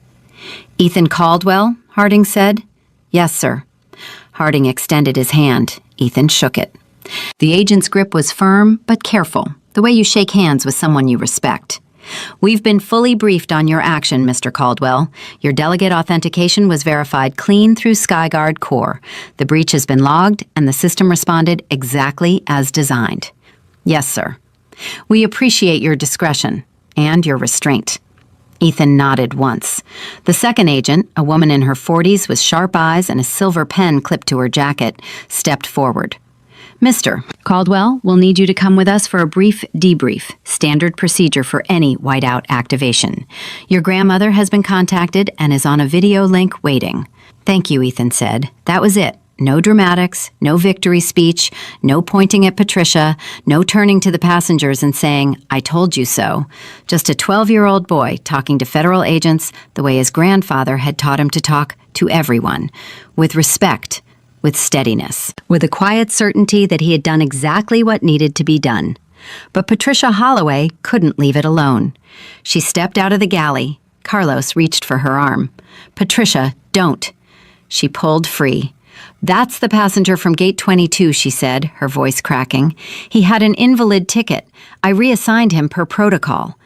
A: "Ethan Caldwell?" Harding said. "Yes, sir." Harding extended his hand. Ethan shook it. The agent's grip was firm but careful, the way you shake hands with someone you respect. We've been fully briefed on your action, Mr. Caldwell. Your delegate authentication was verified clean through Skyguard Core. The breach has been logged, and the system responded exactly as designed. Yes, sir. We appreciate your discretion and your restraint. Ethan nodded once. The second agent, a woman in her 40s with sharp eyes and a silver pen clipped to her jacket, stepped forward. Mr. Caldwell, we'll need you to come with us for a brief debrief, standard procedure for any whiteout activation. Your grandmother has been contacted and is on a video link waiting. Thank you, Ethan said. That was it. No dramatics, no victory speech, no pointing at Patricia, no turning to the passengers and saying, I told you so. Just a 12-year-old boy talking to federal agents the way his grandfather had taught him to talk to everyone, with respect, with steadiness, with a quiet certainty that he had done exactly what needed to be done. But Patricia Holloway couldn't leave it alone. She stepped out of the galley. Carlos reached for her arm. Patricia, don't. She pulled free. That's the passenger from gate 22, she said, her voice cracking. He had an invalid ticket. I reassigned him per protocol.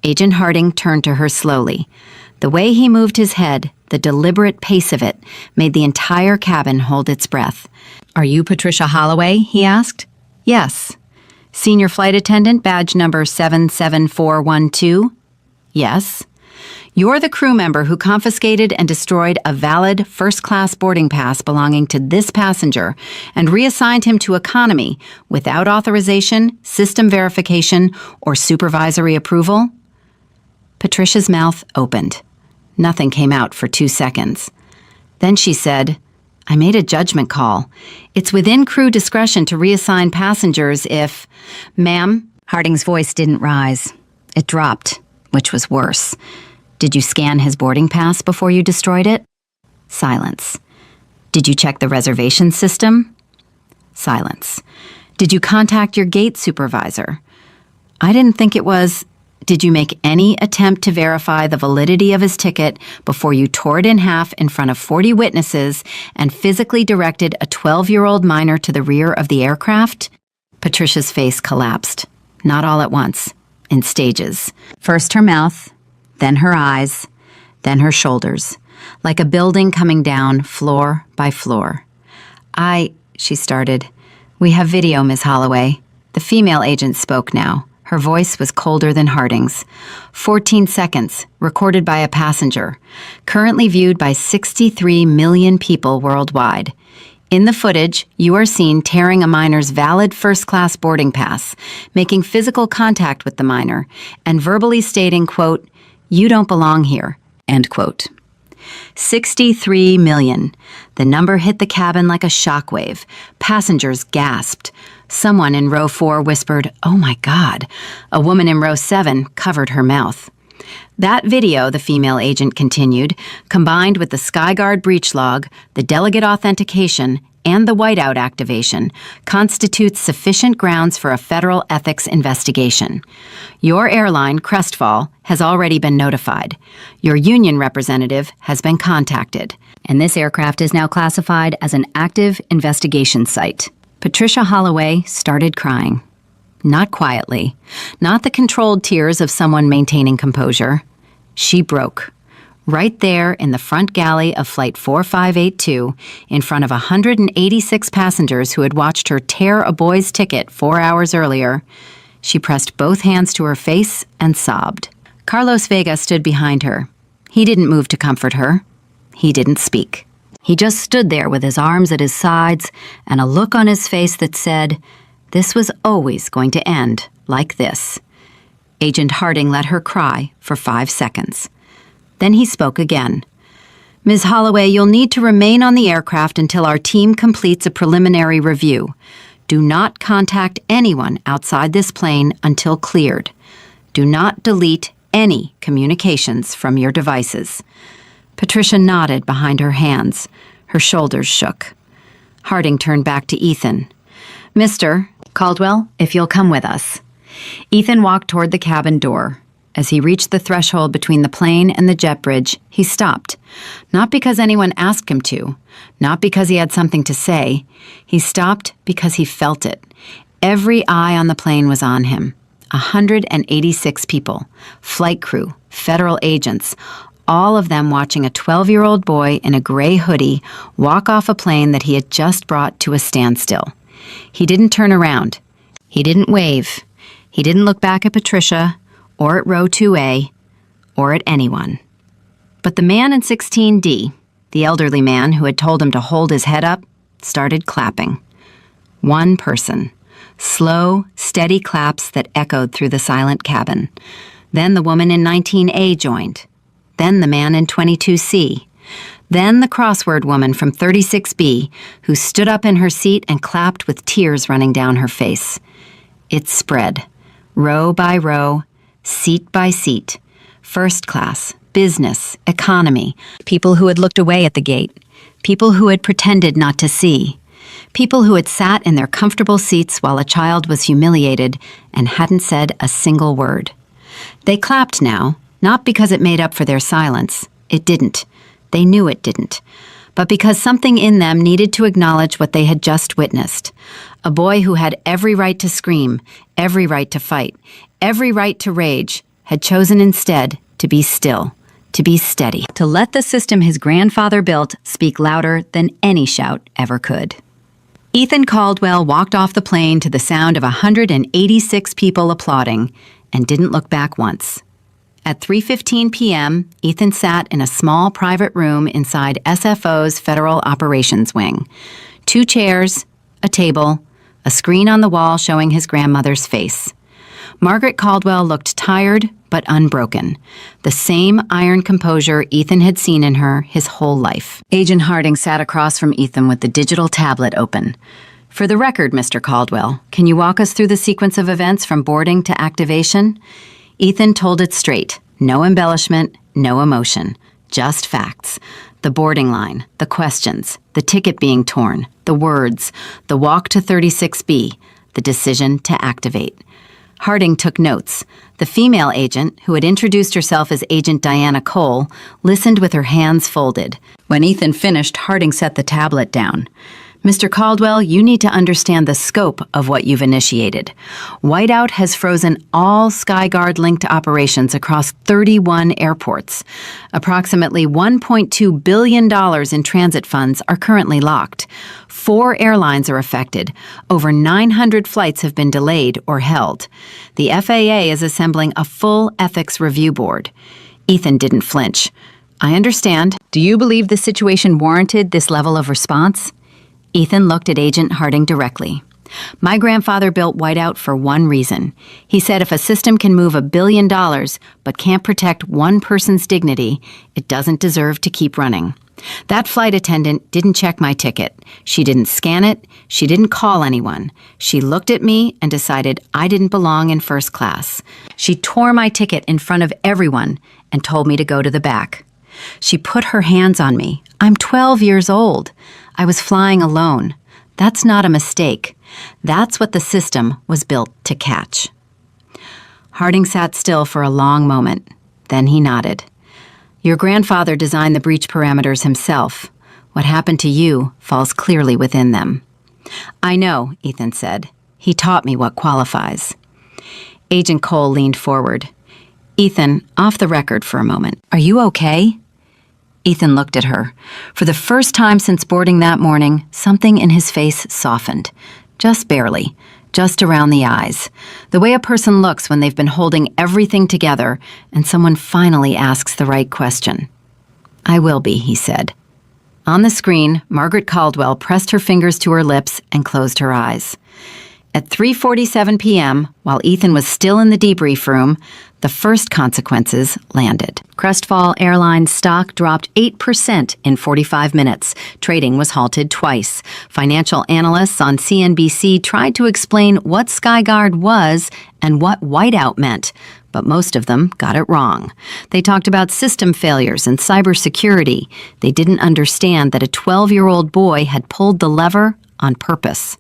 A: Agent Harding turned to her slowly. The way he moved his head, the deliberate pace of it, made the entire cabin hold its breath. Are you Patricia Holloway? He asked. Yes. Senior flight attendant, badge number 77412? Yes. You're the crew member who confiscated and destroyed a valid first-class boarding pass belonging to this passenger and reassigned him to economy without authorization, system verification, or supervisory approval? Patricia's mouth opened. Nothing came out for 2 seconds. Then she said, I made a judgment call. It's within crew discretion to reassign passengers if... Ma'am? Harding's voice didn't rise. It dropped, which was worse. Did you scan his boarding pass before you destroyed it? Silence. Did you check the reservation system? Silence. Did you contact your gate supervisor? I didn't think it was... Did you make any attempt to verify the validity of his ticket before you tore it in half in front of 40 witnesses and physically directed a 12-year-old minor to the rear of the aircraft? Patricia's face collapsed. Not all at once. In stages. First her mouth, then her eyes, then her shoulders, like a building coming down floor by floor. She started. We have video, Miss Holloway. The female agent spoke now. Her voice was colder than Harding's. 14 seconds, recorded by a passenger, currently viewed by 63 million people worldwide. In the footage, you are seen tearing a minor's valid first-class boarding pass, making physical contact with the minor, and verbally stating, quote, you don't belong here, end quote. 63 million. The number hit the cabin like a shockwave. Passengers gasped. Someone in row 4 whispered, oh my God. A woman in row 7 covered her mouth. That video, the female agent continued, combined with the Skyguard breach log, the delegate authentication, and the whiteout activation, constitutes sufficient grounds for a federal ethics investigation. Your airline, Crestfall, has already been notified. Your union representative has been contacted, and this aircraft is now classified as an active investigation site. Patricia Holloway started crying. Not quietly, not the controlled tears of someone maintaining composure. She broke. Right there in the front galley of Flight 4582, in front of 186 passengers who had watched her tear a boy's ticket 4 hours earlier, she pressed both hands to her face and sobbed. Carlos Vega stood behind her. He didn't move to comfort her. He didn't speak. He just stood there with his arms at his sides and a look on his face that said, this was always going to end like this. Agent Harding let her cry for 5 seconds. Then he spoke again. Ms. Holloway, you'll need to remain on the aircraft until our team completes a preliminary review. Do not contact anyone outside this plane until cleared. Do not delete any communications from your devices. Patricia nodded behind her hands. Her shoulders shook. Harding turned back to Ethan. Mr. Caldwell, if you'll come with us. Ethan walked toward the cabin door. As he reached the threshold between the plane and the jet bridge, he stopped. Not because anyone asked him to, not because he had something to say. He stopped because he felt it. Every eye on the plane was on him. 186 people, flight crew, federal agents, all of them watching a 12-year-old boy in a gray hoodie walk off a plane that he had just brought to a standstill. He didn't turn around. He didn't wave. He didn't look back at Patricia, or at row 2A, or at anyone. But the man in 16D, the elderly man who had told him to hold his head up, started clapping. One person. Slow, steady claps that echoed through the silent cabin. Then the woman in 19A joined. Then the man in 22C. Then the crossword woman from 36B, who stood up in her seat and clapped with tears running down her face. It spread, row by row, seat by seat. First class, business, economy, people who had looked away at the gate, people who had pretended not to see, people who had sat in their comfortable seats while a child was humiliated and hadn't said a single word. They clapped now, not because it made up for their silence. It didn't. They knew it didn't. But because something in them needed to acknowledge what they had just witnessed. A boy who had every right to scream, every right to fight, every right to rage, had chosen instead to be still, to be steady, to let the system his grandfather built speak louder than any shout ever could. Ethan Caldwell walked off the plane to the sound of 186 people applauding and didn't look back once. At 3:15 p.m., Ethan sat in a small private room inside SFO's Federal Operations Wing. 2 chairs, a table, a screen on the wall showing his grandmother's face. Margaret Caldwell looked tired but unbroken, the same iron composure Ethan had seen in her his whole life. Agent Harding sat across from Ethan with the digital tablet open. "For the record, Mr. Caldwell, can you walk us through the sequence of events from boarding to activation?" Ethan told it straight. No embellishment, no emotion. Just facts. The boarding line, the questions, the ticket being torn, the words, the walk to 36B, the decision to activate. Harding took notes. The female agent, who had introduced herself as Agent Diana Cole, listened with her hands folded. When Ethan finished, Harding set the tablet down. "Mr. Caldwell, you need to understand the scope of what you've initiated. Whiteout has frozen all SkyGuard-linked operations across 31 airports. Approximately $1.2 billion in transit funds are currently locked. 4 airlines are affected. Over 900 flights have been delayed or held. The FAA is assembling a full ethics review board." Ethan didn't flinch. "I understand. Do you believe the situation warranted this level of response?" Ethan looked at Agent Harding directly. "My grandfather built Whiteout for one reason. He said if a system can move $1 billion but can't protect one person's dignity, it doesn't deserve to keep running. That flight attendant didn't check my ticket. She didn't scan it. She didn't call anyone. She looked at me and decided I didn't belong in first class. She tore my ticket in front of everyone and told me to go to the back. She put her hands on me. I'm 12 years old. I was flying alone. That's not a mistake. That's what the system was built to catch." Harding sat still for a long moment. Then he nodded. "Your grandfather designed the breach parameters himself. What happened to you falls clearly within them." "I know," Ethan said. "He taught me what qualifies." Agent Cole leaned forward. "Ethan, off the record for a moment. Are you okay?" Ethan looked at her. For the first time since boarding that morning, something in his face softened. Just barely. Just around the eyes. The way a person looks when they've been holding everything together and someone finally asks the right question. "I will be," he said. On the screen, Margaret Caldwell pressed her fingers to her lips and closed her eyes. At 3:47 p.m., while Ethan was still in the debrief room, the first consequences landed. Crestfall Airlines stock dropped 8% in 45 minutes. Trading was halted twice. Financial analysts on CNBC tried to explain what SkyGuard was and what whiteout meant, but most of them got it wrong. They talked about system failures and cybersecurity. They didn't understand that a 12-year-old boy had pulled the lever on purpose.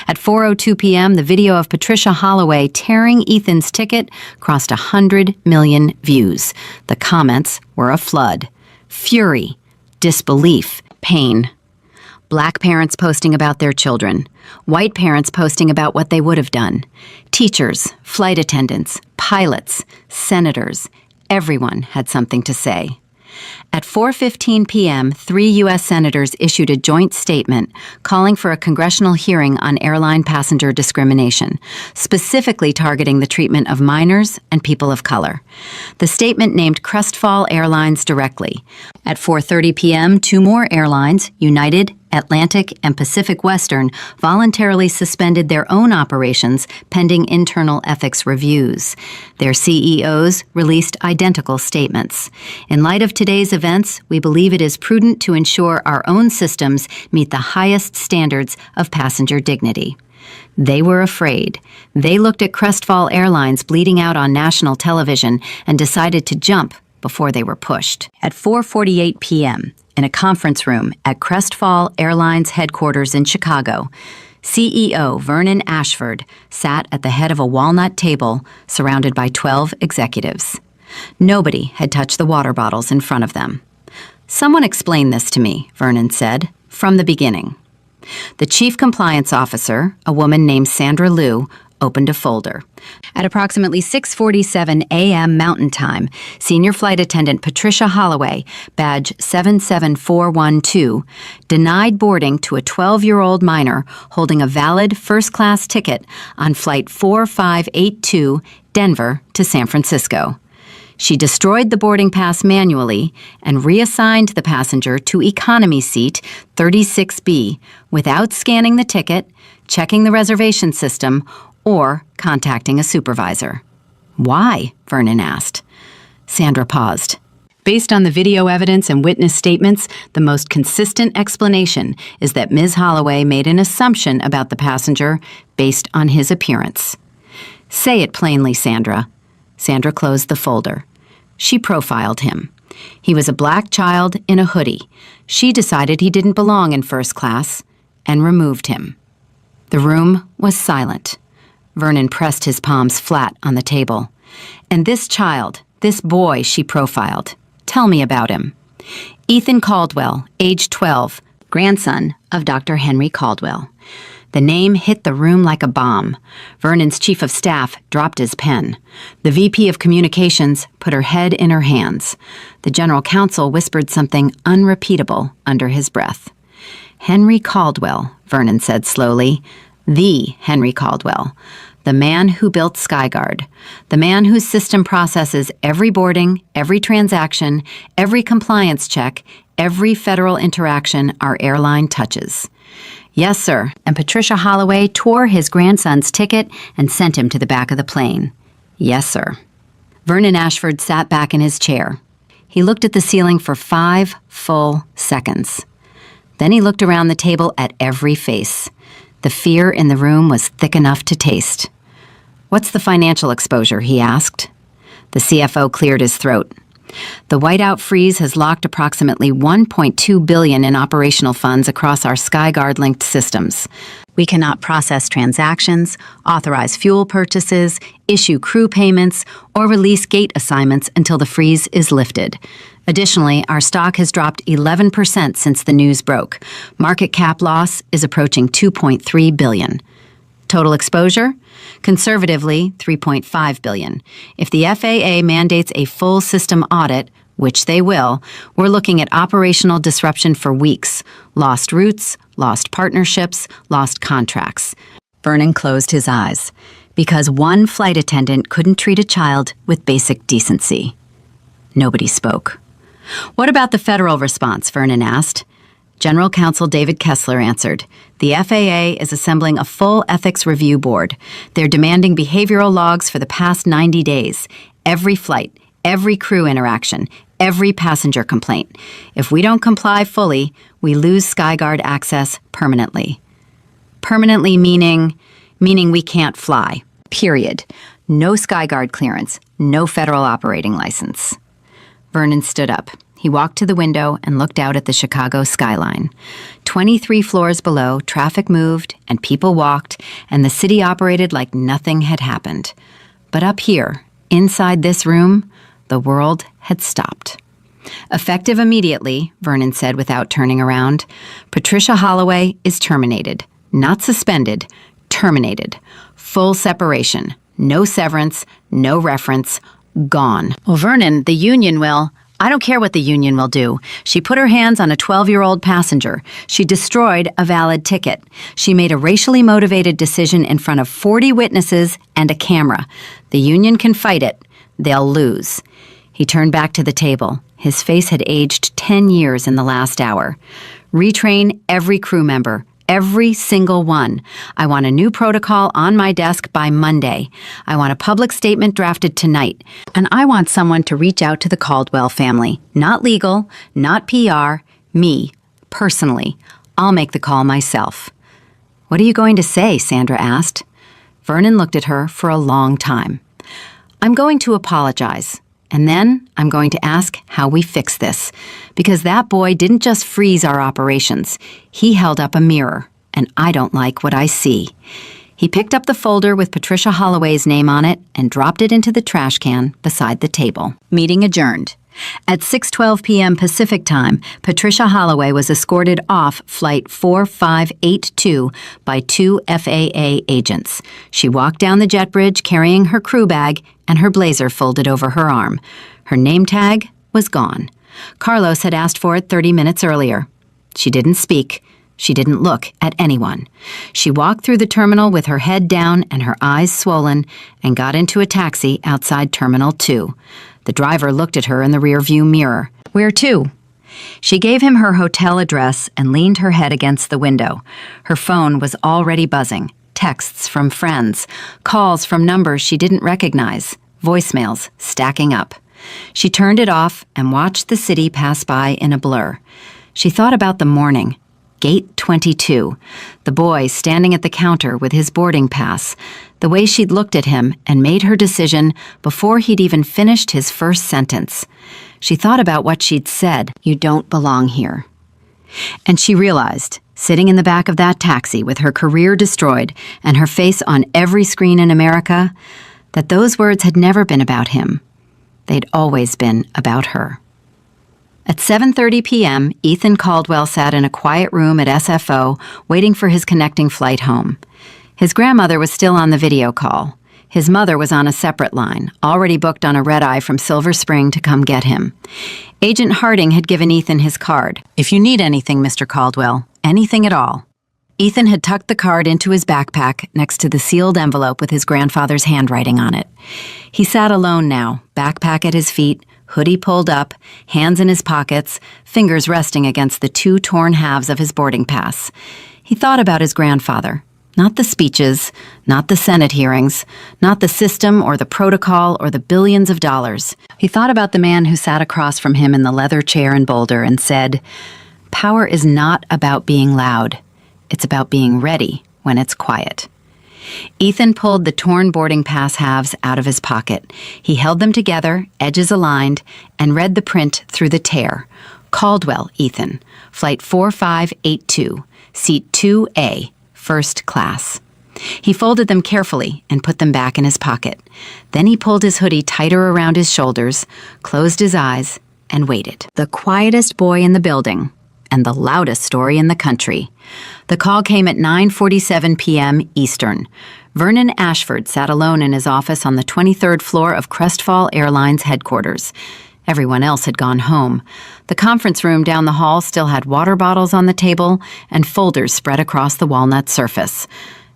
A: At 4:02 p.m., the video of Patricia Holloway tearing Ethan's ticket crossed 100 million views. The comments were a flood. Fury, disbelief, pain. Black parents posting about their children. White parents posting about what they would have done. Teachers, flight attendants, pilots, senators. Everyone had something to say. At 4:15 p.m., 3 U.S. senators issued a joint statement calling for a congressional hearing on airline passenger discrimination, specifically targeting the treatment of minors and people of color. The statement named Crestfall Airlines directly. At 4:30 p.m., 2 more airlines, United, Atlantic, and Pacific Western, voluntarily suspended their own operations pending internal ethics reviews. Their CEOs released identical statements. In light of today's events, we believe it is prudent to ensure our own systems meet the highest standards of passenger dignity. They were afraid. They looked at Crestfall Airlines bleeding out on national television and decided to jump before they were pushed. At 4:48 p.m., in a conference room at Crestfall Airlines headquarters in Chicago, CEO Vernon Ashford sat at the head of a walnut table surrounded by 12 executives. Nobody had touched the water bottles in front of them. "Someone explain this to me," Vernon said, "from the beginning." The chief compliance officer, a woman named Sandra Liu, opened a folder. At approximately 6:47 a.m. Mountain Time, Senior Flight Attendant Patricia Holloway, badge 77412, denied boarding to a 12-year-old minor holding a valid first-class ticket on Flight 4582 Denver to San Francisco. She destroyed the boarding pass manually and reassigned the passenger to economy seat 36B without scanning the ticket, checking the reservation system, or contacting a supervisor. "Why?" Vernon asked. Sandra paused. "Based on the video evidence and witness statements, the most consistent explanation is that Ms. Holloway made an assumption about the passenger based on his appearance." "Say it plainly, Sandra." Sandra closed the folder. She profiled him. He was a black child in a hoodie. She decided he didn't belong in first class and removed him. The room was silent. Vernon pressed his palms flat on the table. "And this child, this boy she profiled, tell me about him." "Ethan Caldwell, age 12, grandson of Dr. Henry Caldwell." The name hit the room like a bomb. Vernon's chief of staff dropped his pen. The VP of communications put her head in her hands. The general counsel whispered something unrepeatable under his breath. "Henry Caldwell," Vernon said slowly. "The Henry Caldwell. The man who built Skyguard. The man whose system processes every boarding, every transaction, every compliance check, every federal interaction our airline touches." "Yes, sir." And Patricia Holloway tore his grandson's ticket and sent him to the back of the plane. "Yes, sir." Vernon Ashford sat back in his chair. He looked at the ceiling for 5 full seconds. Then he looked around the table at every face. The fear in the room was thick enough to taste. "What's the financial exposure?" he asked. The CFO cleared his throat. "The whiteout freeze has locked approximately $1.2 billion in operational funds across our Skyguard-linked systems. We cannot process transactions, authorize fuel purchases, issue crew payments, or release gate assignments until the freeze is lifted. Additionally, our stock has dropped 11% since the news broke. Market cap loss is approaching $2.3 billion. Total exposure? Conservatively, $3.5 billion. If the FAA mandates a full system audit, which they will, we're looking at operational disruption for weeks. Lost routes, lost partnerships, lost contracts." Vernon closed his eyes, because one flight attendant couldn't treat a child with basic decency. Nobody spoke. "What about the federal response?" Vernon asked. General Counsel David Kessler answered. "The FAA is assembling a full ethics review board. They're demanding behavioral logs for the past 90 days. Every flight, every crew interaction, every passenger complaint. If we don't comply fully, we lose Skyguard access permanently." Permanently meaning we can't fly. Period. No Skyguard clearance, no federal operating license. Vernon stood up. He walked to the window and looked out at the Chicago skyline. 23 floors below, traffic moved and people walked, and the city operated like nothing had happened. But up here, inside this room, the world had stopped. Effective immediately, Vernon said without turning around. Patricia Holloway is terminated. Not suspended, terminated. Full separation. No severance, no reference. Gone. Well, Vernon, the union will. I don't care what the union will do. She put her hands on a 12-year-old passenger. She destroyed a valid ticket. She made a racially motivated decision in front of 40 witnesses and a camera. The union can fight it. They'll lose. He turned back to the table. His face had aged 10 years in the last hour. Retrain every crew member. Every single one. I want a new protocol on my desk by Monday. I want a public statement drafted tonight. And I want someone to reach out to the Caldwell family. Not legal, not PR, me, personally. I'll make the call myself. What are you going to say? Sandra asked. Vernon looked at her for a long time. I'm going to apologize. And then I'm going to ask how we fix this. Because that boy didn't just freeze our operations. He held up a mirror, and I don't like what I see. He picked up the folder with Patricia Holloway's name on it and dropped it into the trash can beside the table. Meeting adjourned. At 6:12 p.m. Pacific Time, Patricia Holloway was escorted off Flight 4582 by 2 FAA agents. She walked down the jet bridge carrying her crew bag and her blazer folded over her arm. Her name tag was gone. Carlos had asked for it 30 minutes earlier. She didn't speak. She didn't look at anyone. She walked through the terminal with her head down and her eyes swollen and got into a taxi outside Terminal 2. The driver looked at her in the rearview mirror. Where to? She gave him her hotel address and leaned her head against the window. Her phone was already buzzing. Texts from friends, calls from numbers she didn't recognize, voicemails stacking up. She turned it off and watched the city pass by in a blur. She thought about the morning. Gate 22, the boy standing at the counter with his boarding pass, the way she'd looked at him and made her decision before he'd even finished his first sentence. She thought about what she'd said, "You don't belong here." And she realized, sitting in the back of that taxi with her career destroyed and her face on every screen in America, that those words had never been about him. They'd always been about her. At 7:30 p.m., Ethan Caldwell sat in a quiet room at SFO, waiting for his connecting flight home. His grandmother was still on the video call. His mother was on a separate line, already booked on a red-eye from Silver Spring to come get him. Agent Harding had given Ethan his card. "If you need anything, Mr. Caldwell, anything at all." Ethan had tucked the card into his backpack next to the sealed envelope with his grandfather's handwriting on it. He sat alone now, backpack at his feet, hoodie pulled up, hands in his pockets, fingers resting against the 2 torn halves of his boarding pass. He thought about his grandfather. Not the speeches, not the Senate hearings, not the system or the protocol or the billions of dollars. He thought about the man who sat across from him in the leather chair in Boulder and said, "Power is not about being loud. It's about being ready when it's quiet." Ethan pulled the torn boarding pass halves out of his pocket. He held them together, edges aligned, and read the print through the tear. Caldwell, Ethan, Flight 4582, Seat 2A, First Class. He folded them carefully and put them back in his pocket. Then he pulled his hoodie tighter around his shoulders, closed his eyes, and waited. The quietest boy in the building, and the loudest story in the country. The call came at 9:47 p.m. Eastern. Vernon Ashford sat alone in his office on the 23rd floor of Crestfall Airlines headquarters. Everyone else had gone home. The conference room down the hall still had water bottles on the table and folders spread across the walnut surface.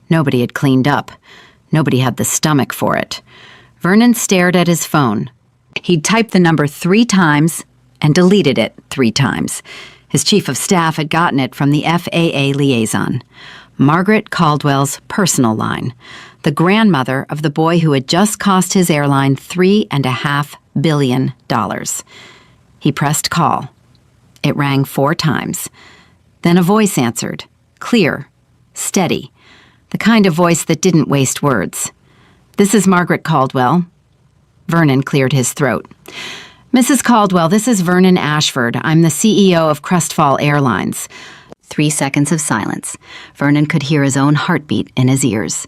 A: Nobody had cleaned up. Nobody had the stomach for it. Vernon stared at his phone. He'd typed the number 3 times and deleted it 3 times. His chief of staff had gotten it from the FAA liaison. Margaret Caldwell's personal line, the grandmother of the boy who had just cost his airline $3.5 billion. He pressed call. It rang 4 times. Then a voice answered, clear, steady, the kind of voice that didn't waste words. "This is Margaret Caldwell." Vernon cleared his throat. "Mrs. Caldwell, this is Vernon Ashford. I'm the CEO of Crestfall Airlines." 3 seconds of silence. Vernon could hear his own heartbeat in his ears.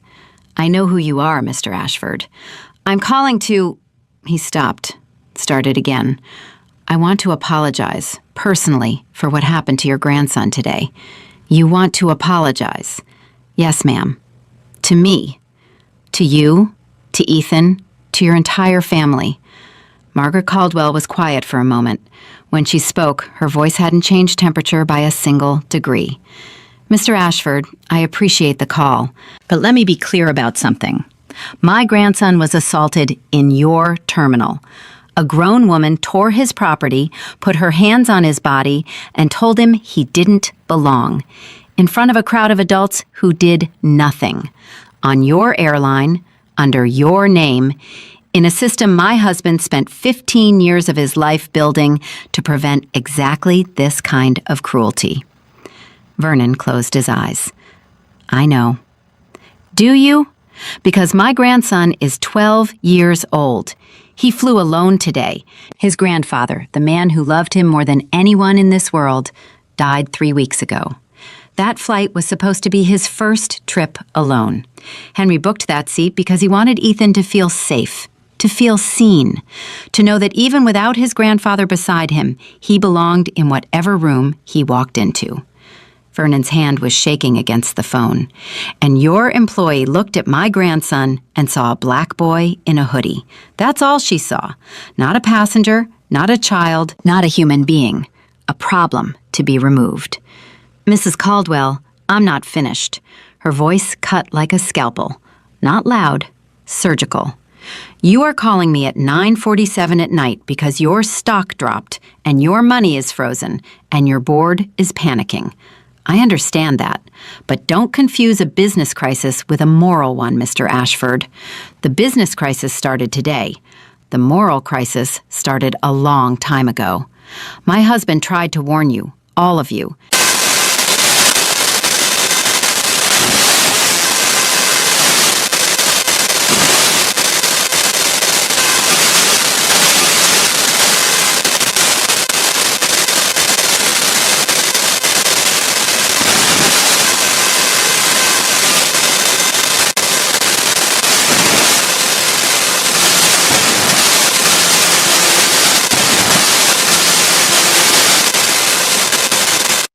A: "I know who you are, Mr. Ashford. I'm calling to—" He stopped, started again. I want to apologize, personally, for what happened to your grandson today. You want to apologize. Yes, ma'am. To me. To you. To Ethan. To your entire family. Margaret Caldwell was quiet for a moment. When she spoke, her voice hadn't changed temperature by a single degree. Mr. Ashford, I appreciate the call, but let me be clear about something. My grandson was assaulted in your terminal. A grown woman tore his property, put her hands on his body, and told him he didn't belong, in front of a crowd of adults who did nothing. On your airline, under your name, in a system my husband spent 15 years of his life building to prevent exactly this kind of cruelty. Vernon closed his eyes. I know. Do you? Because my grandson is 12 years old. He flew alone today. His grandfather, the man who loved him more than anyone in this world, died 3 weeks ago. That flight was supposed to be his first trip alone. Henry booked that seat because he wanted Ethan to feel safe, to feel seen, to know that even without his grandfather beside him, he belonged in whatever room he walked into. Vernon's hand was shaking against the phone, and your employee looked at my grandson and saw a black boy in a hoodie. That's all she saw. Not a passenger, not a child, not a human being. A problem to be removed. Mrs. Caldwell, I'm not finished. Her voice cut like a scalpel. Not loud, surgical. You are calling me at 9:47 at night because your stock dropped and your money is frozen and your board is panicking. I understand that, but don't confuse a business crisis with a moral one, Mr. Ashford. The business crisis started today. The moral crisis started a long time ago. My husband tried to warn you, all of you.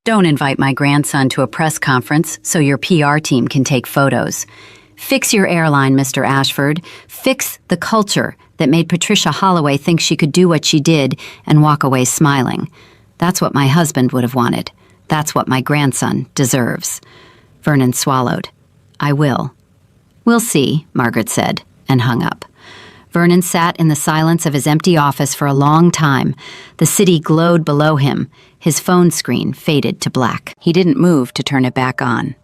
A: Don't invite my grandson to a press conference so your PR team can take photos. Fix your airline, Mr. Ashford. Fix the culture that made Patricia Holloway think she could do what she did and walk away smiling. That's what my husband would have wanted. That's what my grandson deserves. Vernon swallowed. I will. We'll see, Margaret said, and hung up. Vernon sat in the silence of his empty office for a long time. The city glowed below him. His phone screen faded to black. He didn't move to turn it back on.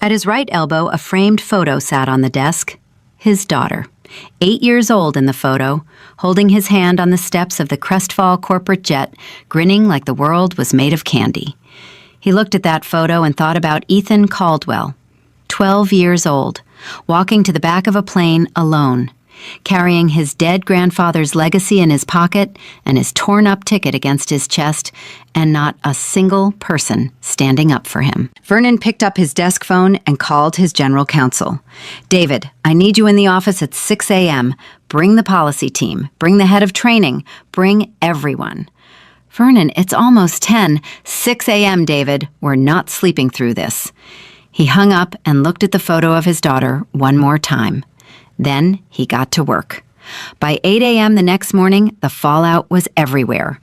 A: At his right elbow, a framed photo sat on the desk. His daughter, 8 years old in the photo, holding his hand on the steps of the Crestfall corporate jet, grinning like the world was made of candy. He looked at that photo and thought about Ethan Caldwell, 12 years old, walking to the back of a plane alone, carrying his dead grandfather's legacy in his pocket and his torn-up ticket against his chest, and not a single person standing up for him. Vernon picked up his desk phone and called his general counsel. David, I need you in the office at 6 a.m. Bring the policy team. Bring the head of training. Bring everyone. Vernon, it's almost 10. 6 a.m., David. We're not sleeping through this. He hung up and looked at the photo of his daughter one more time. Then he got to work. By 8 a.m. the next morning, the fallout was everywhere.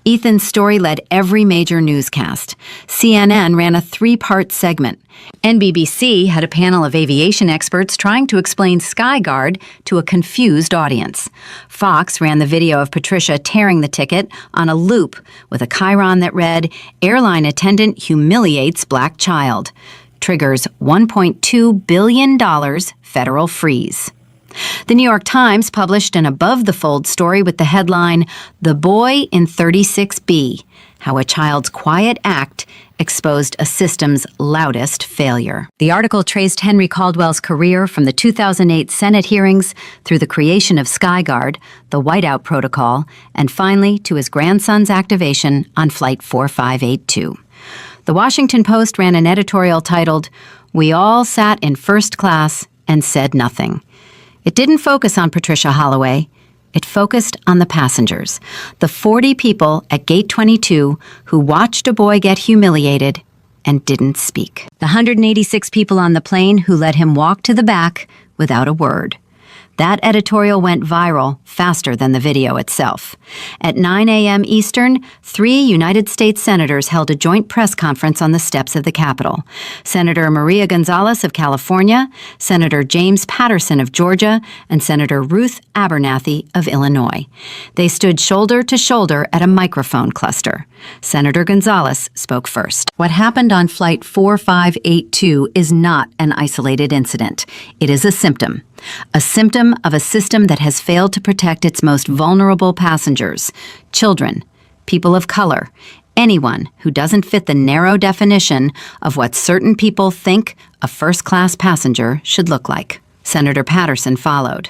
A: Ethan's story led every major newscast. CNN ran a 3-part segment. NBBC had a panel of aviation experts trying to explain SkyGuard to a confused audience. Fox ran the video of Patricia tearing the ticket on a loop with a chyron that read, "Airline attendant humiliates black child. Triggers $1.2 billion federal freeze." The New York Times published an above-the-fold story with the headline, "The Boy in 36B, How a Child's Quiet Act Exposed a System's Loudest Failure." The article traced Henry Caldwell's career from the 2008 Senate hearings through the creation of SkyGuard, the Whiteout Protocol, and finally to his grandson's activation on Flight 4582. The Washington Post ran an editorial titled, "We All Sat in First Class and Said Nothing." It didn't focus on Patricia Holloway. It focused on the passengers, the 40 people at Gate 22 who watched a boy get humiliated and didn't speak. The 186 people on the plane who let him walk to the back without a word. That editorial went viral faster than the video itself. At 9 a.m. Eastern, 3 United States senators held a joint press conference on the steps of the Capitol. Senator Maria Gonzalez of California, Senator James Patterson of Georgia, and Senator Ruth Abernathy of Illinois. They stood shoulder to shoulder at a microphone cluster. Senator Gonzalez spoke first. What happened on Flight 4582 is not an isolated incident. It is a symptom of a system that has failed to protect its most vulnerable passengers, children, people of color, anyone who doesn't fit the narrow definition of what certain people think a first-class passenger should look like. Senator Patterson followed.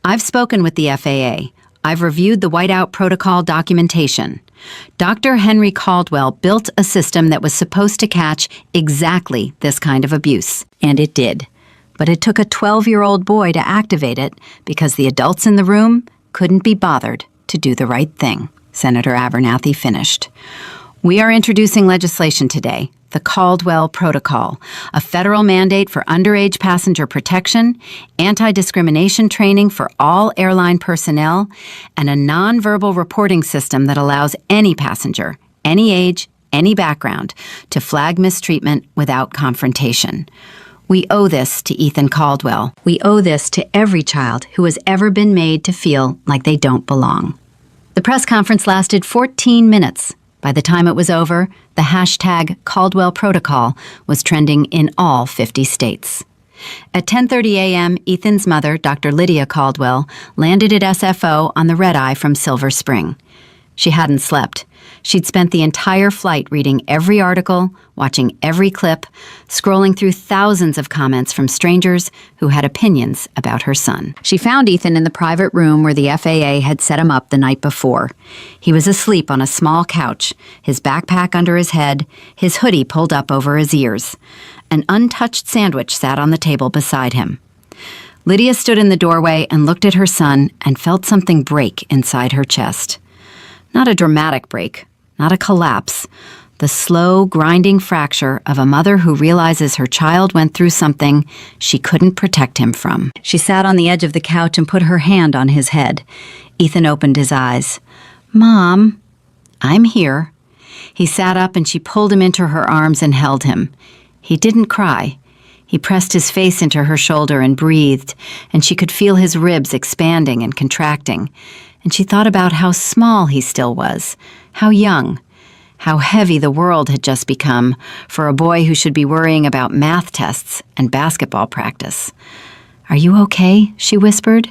A: I've spoken with the FAA. I've reviewed the whiteout protocol documentation. Dr. Henry Caldwell built a system that was supposed to catch exactly this kind of abuse, and it did. But it took a 12-year-old boy to activate it because the adults in the room couldn't be bothered to do the right thing, Senator Abernathy finished. We are introducing legislation today, the Caldwell Protocol, a federal mandate for underage passenger protection, anti-discrimination training for all airline personnel, and a nonverbal reporting system that allows any passenger, any age, any background, to flag mistreatment without confrontation. We owe this to Ethan Caldwell. We owe this to every child who has ever been made to feel like they don't belong. The press conference lasted 14 minutes. By the time it was over, the hashtag Caldwell Protocol was trending in all 50 states. At 10:30 a.m., Ethan's mother, Dr. Lydia Caldwell, landed at SFO on the red-eye from Silver Spring. She hadn't slept. She'd spent the entire flight reading every article, watching every clip, scrolling through thousands of comments from strangers who had opinions about her son. She found Ethan in the private room where the FAA had set him up the night before. He was asleep on a small couch, his backpack under his head, his hoodie pulled up over his ears. An untouched sandwich sat on the table beside him. Lydia stood in the doorway and looked at her son and felt something break inside her chest. Not a dramatic break, not a collapse, the slow, grinding fracture of a mother who realizes her child went through something she couldn't protect him from. She sat on the edge of the couch and put her hand on his head. Ethan opened his eyes. "Mom, I'm here." He sat up and she pulled him into her arms and held him. He didn't cry. He pressed his face into her shoulder and breathed, and she could feel his ribs expanding and contracting. And she thought about how small he still was, how young, how heavy the world had just become for a boy who should be worrying about math tests and basketball practice. "Are you okay?" she whispered.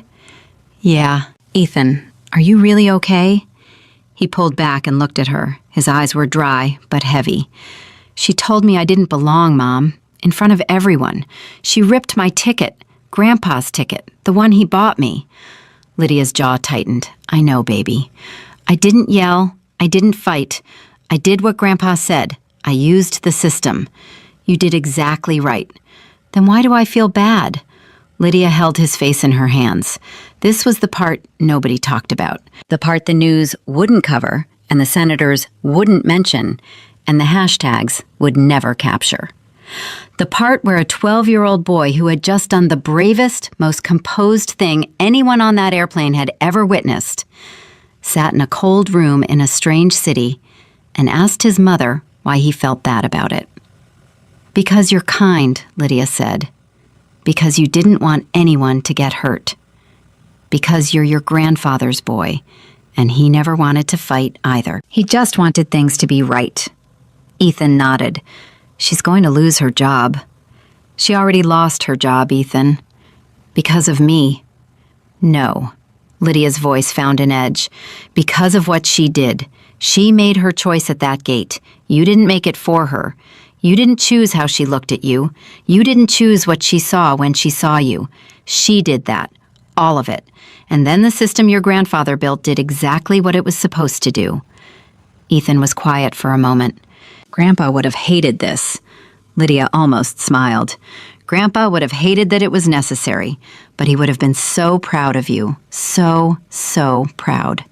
A: "Yeah." "Ethan, are you really okay?" He pulled back and looked at her. His eyes were dry, but heavy. "She told me I didn't belong, Mom, in front of everyone. She ripped my ticket, Grandpa's ticket, the one he bought me." Lydia's jaw tightened. "I know, baby. I didn't yell. I didn't fight. I did what Grandpa said. I used the system. You did exactly right. Then why do I feel bad?" Lydia held his face in her hands. This was the part nobody talked about, the part the news wouldn't cover and the senators wouldn't mention and the hashtags would never capture. The part where a 12-year-old boy who had just done the bravest, most composed thing anyone on that airplane had ever witnessed sat in a cold room in a strange city and asked his mother why he felt bad about it. "Because you're kind," Lydia said. "Because you didn't want anyone to get hurt. Because you're your grandfather's boy, and he never wanted to fight either. He just wanted things to be right." Ethan nodded. "She's going to lose her job." "She already lost her job, Ethan." "Because of me." "No." Lydia's voice found an edge. "Because of what she did. She made her choice at that gate. You didn't make it for her. You didn't choose how she looked at you. You didn't choose what she saw when she saw you. She did that. All of it. And then the system your grandfather built did exactly what it was supposed to do." Ethan was quiet for a moment. "Grandpa would have hated this." Lydia almost smiled. Grandpa would have hated that it was necessary, but he would have been so proud of you. So, so proud.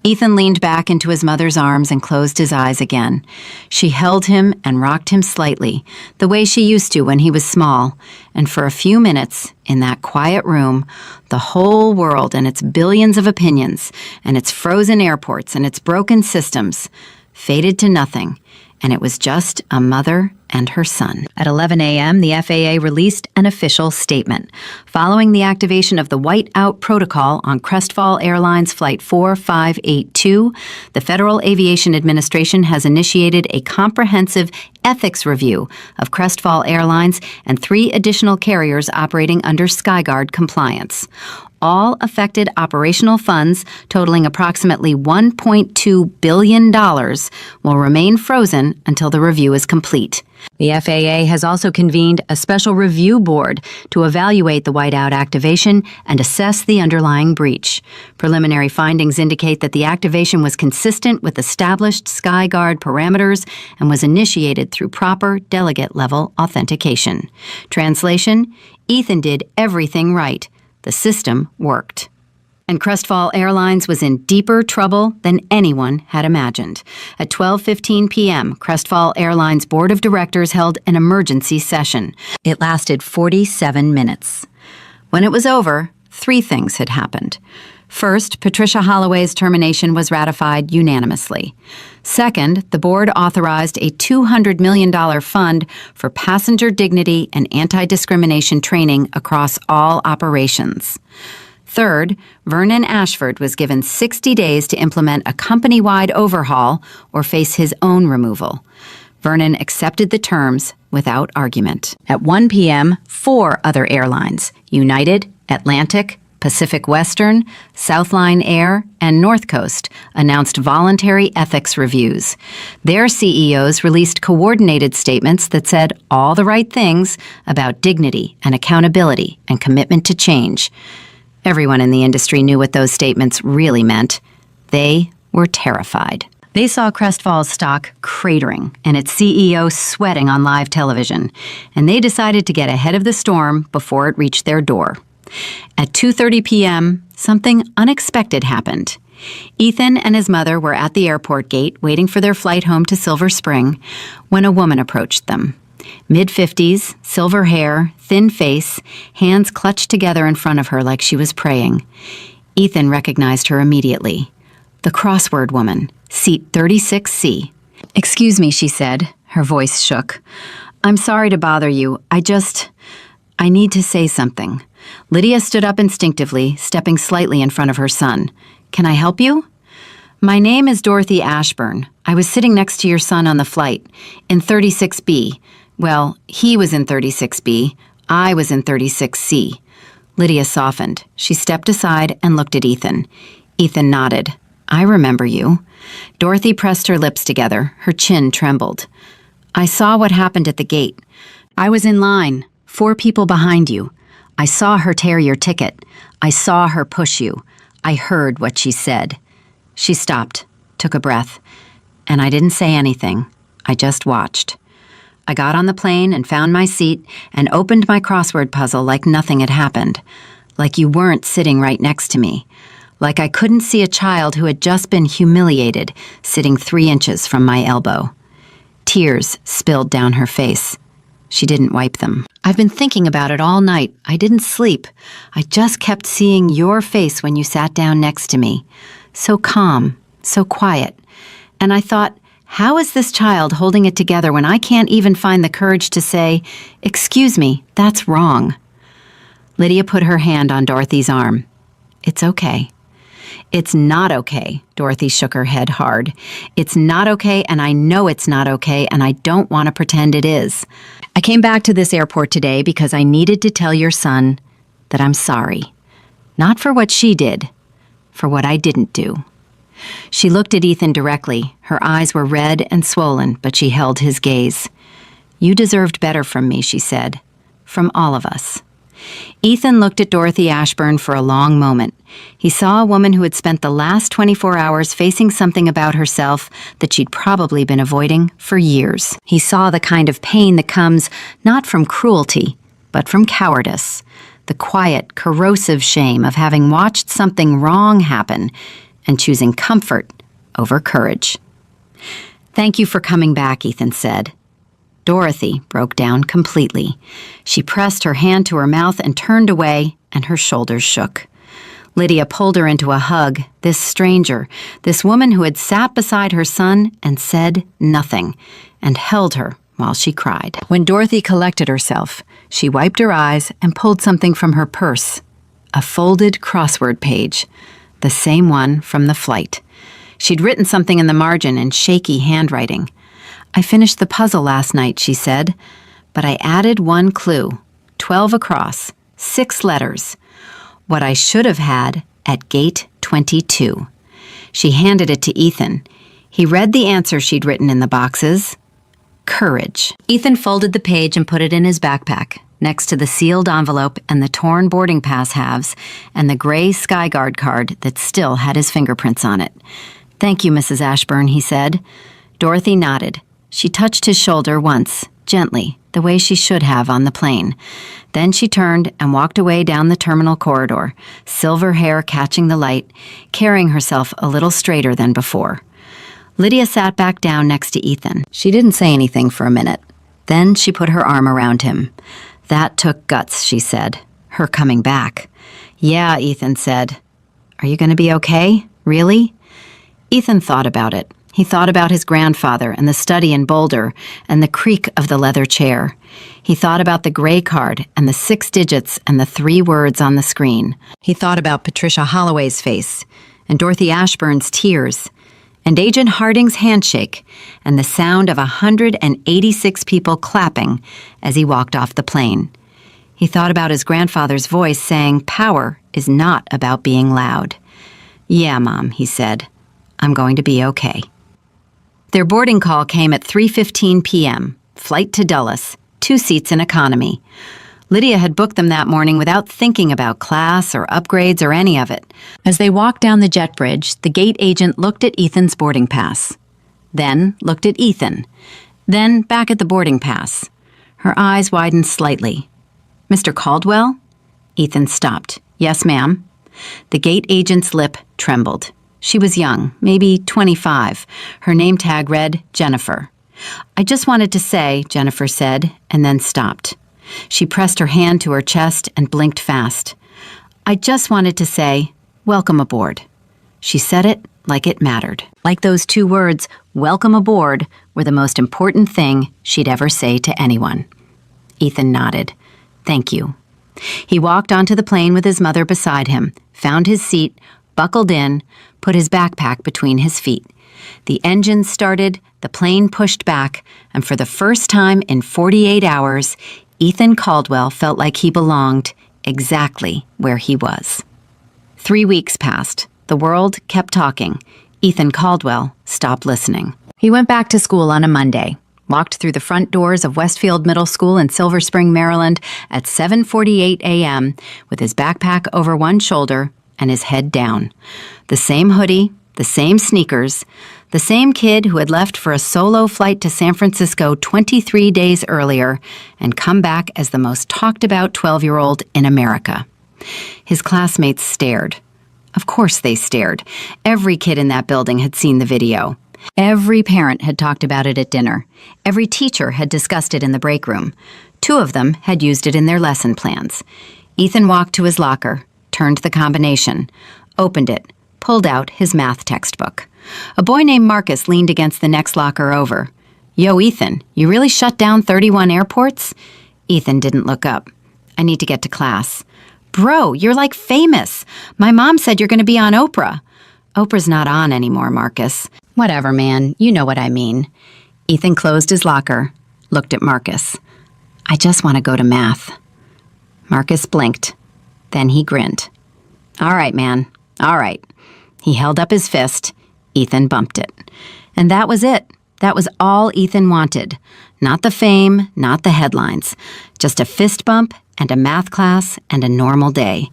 A: Ethan leaned back into his mother's arms and closed his eyes again. She held him and rocked him slightly, the way she used to when he was small, and for a few minutes, in that quiet room, the whole world and its billions of opinions, and its frozen airports and its broken systems, faded to nothing, and it was just a mother and her son. At 11 a.m., the FAA released an official statement. Following the activation of the Whiteout Protocol on Crestfall Airlines Flight 4582, the Federal Aviation Administration has initiated a comprehensive ethics review of Crestfall Airlines and 3 additional carriers operating under SkyGuard compliance. All affected operational funds, totaling approximately $1.2 billion, will remain frozen until the review is complete. The FAA has also convened a special review board to evaluate the whiteout activation and assess the underlying breach. Preliminary findings indicate that the activation was consistent with established SkyGuard parameters and was initiated through proper delegate-level authentication. Translation: Ethan did everything right. The system worked. And Crestfall Airlines was in deeper trouble than anyone had imagined. At 12:15 p.m., Crestfall Airlines Board of Directors held an emergency session. It lasted 47 minutes. When it was over, 3 things had happened. First, Patricia Holloway's termination was ratified unanimously. Second, the board authorized a $200 million fund for passenger dignity and anti-discrimination training across all operations. Third, Vernon Ashford was given 60 days to implement a company-wide overhaul or face his own removal. Vernon accepted the terms without argument. At 1 p.m., 4 other airlines, United, Atlantic, Pacific Western, Southline Air, and North Coast, announced voluntary ethics reviews. Their CEOs released coordinated statements that said all the right things about dignity and accountability and commitment to change. Everyone in the industry knew what those statements really meant. They were terrified. They saw Crestfall's stock cratering and its CEO sweating on live television, and they decided to get ahead of the storm before it reached their door. At 2:30 p.m., something unexpected happened. Ethan and his mother were at the airport gate waiting for their flight home to Silver Spring when a woman approached them. Mid-50s, silver hair, thin face, hands clutched together in front of her like she was praying. Ethan recognized her immediately. The crossword woman, seat 36C. "Excuse me," she said. Her voice shook. "I'm sorry to bother you. I need to say something." Lydia stood up instinctively, stepping slightly in front of her son. "Can I help you?" "My name is Dorothy Ashburn. I was sitting next to your son on the flight, in 36B. Well, he was in 36B. I was in 36C. Lydia softened. She stepped aside and looked at Ethan. Ethan nodded. "I remember you." Dorothy pressed her lips together. Her chin trembled. "I saw what happened at the gate. I was in line, 4 people behind you. I saw her tear your ticket. I saw her push you. I heard what she said." She stopped, took a breath. "And I didn't say anything. I just watched. I got on the plane and found my seat and opened my crossword puzzle like nothing had happened. Like you weren't sitting right next to me. Like I couldn't see a child who had just been humiliated sitting 3 inches from my elbow." Tears spilled down her face. She didn't wipe them. "I've been thinking about it all night. I didn't sleep. I just kept seeing your face when you sat down next to me. So calm, so quiet. And I thought, how is this child holding it together when I can't even find the courage to say, 'Excuse me, that's wrong'?" Lydia put her hand on Dorothy's arm. "It's okay." "It's not okay." Dorothy shook her head hard. "It's not okay, and I know it's not okay, and I don't want to pretend it is. I came back to this airport today because I needed to tell your son that I'm sorry. Not for what she did, for what I didn't do." She looked at Ethan directly. Her eyes were red and swollen, but she held his gaze. "You deserved better from me," she said. "From all of us." Ethan looked at Dorothy Ashburn for a long moment. He saw a woman who had spent the last 24 hours facing something about herself that she'd probably been avoiding for years. He saw the kind of pain that comes not from cruelty, but from cowardice, the quiet, corrosive shame of having watched something wrong happen and choosing comfort over courage. "Thank you for coming back," Ethan said. Dorothy broke down completely. She pressed her hand to her mouth and turned away, and her shoulders shook. Lydia pulled her into a hug, this stranger, this woman who had sat beside her son and said nothing, and held her while she cried. When Dorothy collected herself, she wiped her eyes and pulled something from her purse. A folded crossword page, the same one from the flight. She'd written something in the margin in shaky handwriting. "I finished the puzzle last night," she said, "but I added one clue, 12 across, 6 letters. What I should have had at gate 22. She handed it to Ethan. He read the answer she'd written in the boxes. Courage. Ethan folded the page and put it in his backpack, next to the sealed envelope and the torn boarding pass halves and the gray Skyguard card that still had his fingerprints on it. "Thank you, Mrs. Ashburn," he said. Dorothy nodded. She touched his shoulder once, gently, the way she should have on the plane. Then she turned and walked away down the terminal corridor, silver hair catching the light, carrying herself a little straighter than before. Lydia sat back down next to Ethan. She didn't say anything for a minute. Then she put her arm around him. "That took guts," she said. "Her coming back." "Yeah," Ethan said. "Are you going to be okay? Really?" Ethan thought about it. He thought about his grandfather and the study in Boulder and the creak of the leather chair. He thought about the gray card and the 6 digits and the 3 words on the screen. He thought about Patricia Holloway's face and Dorothy Ashburn's tears and Agent Harding's handshake and the sound of 186 people clapping as he walked off the plane. He thought about his grandfather's voice saying power is not about being loud. "Yeah, Mom," he said. "I'm going to be okay." Their boarding call came at 3:15 p.m., flight to Dulles, 2 seats in economy. Lydia had booked them that morning without thinking about class or upgrades or any of it. As they walked down the jet bridge, the gate agent looked at Ethan's boarding pass, then looked at Ethan, then back at the boarding pass. Her eyes widened slightly. "Mr. Caldwell?" Ethan stopped. "Yes, ma'am." The gate agent's lip trembled. She was young, maybe 25. Her name tag read Jennifer. "I just wanted to say," Jennifer said, and then stopped. She pressed her hand to her chest and blinked fast. "I just wanted to say, welcome aboard." She said it like it mattered. Like those 2 words, welcome aboard, were the most important thing she'd ever say to anyone. Ethan nodded. "Thank you." He walked onto the plane with his mother beside him, found his seat, buckled in, put his backpack between his feet. The engine started, the plane pushed back, and for the first time in 48 hours, Ethan Caldwell felt like he belonged exactly where he was. 3 weeks passed. The world kept talking. Ethan Caldwell stopped listening. He went back to school on a Monday, walked through the front doors of Westfield Middle School in Silver Spring, Maryland at 7:48 a.m. with his backpack over one shoulder and his head down. The same hoodie, the same sneakers, the same kid who had left for a solo flight to San Francisco 23 days earlier and come back as the most talked-about 12-year-old in America. His classmates stared. Of course they stared. Every kid in that building had seen the video. Every parent had talked about it at dinner. Every teacher had discussed it in the break room. 2 of them had used it in their lesson plans. Ethan walked to his locker, turned the combination, opened it, pulled out his math textbook. A boy named Marcus leaned against the next locker over. "Yo, Ethan, you really shut down 31 airports?" Ethan didn't look up. "I need to get to class." "Bro, you're like famous. My mom said you're going to be on Oprah." "Oprah's not on anymore, Marcus." "Whatever, man. You know what I mean." Ethan closed his locker, looked at Marcus. "I just want to go to math." Marcus blinked. Then he grinned. "All right, man. All right." He held up his fist. Ethan bumped it. And that was it. That was all Ethan wanted. Not the fame, not the headlines. Just a fist bump and a math class and a normal day.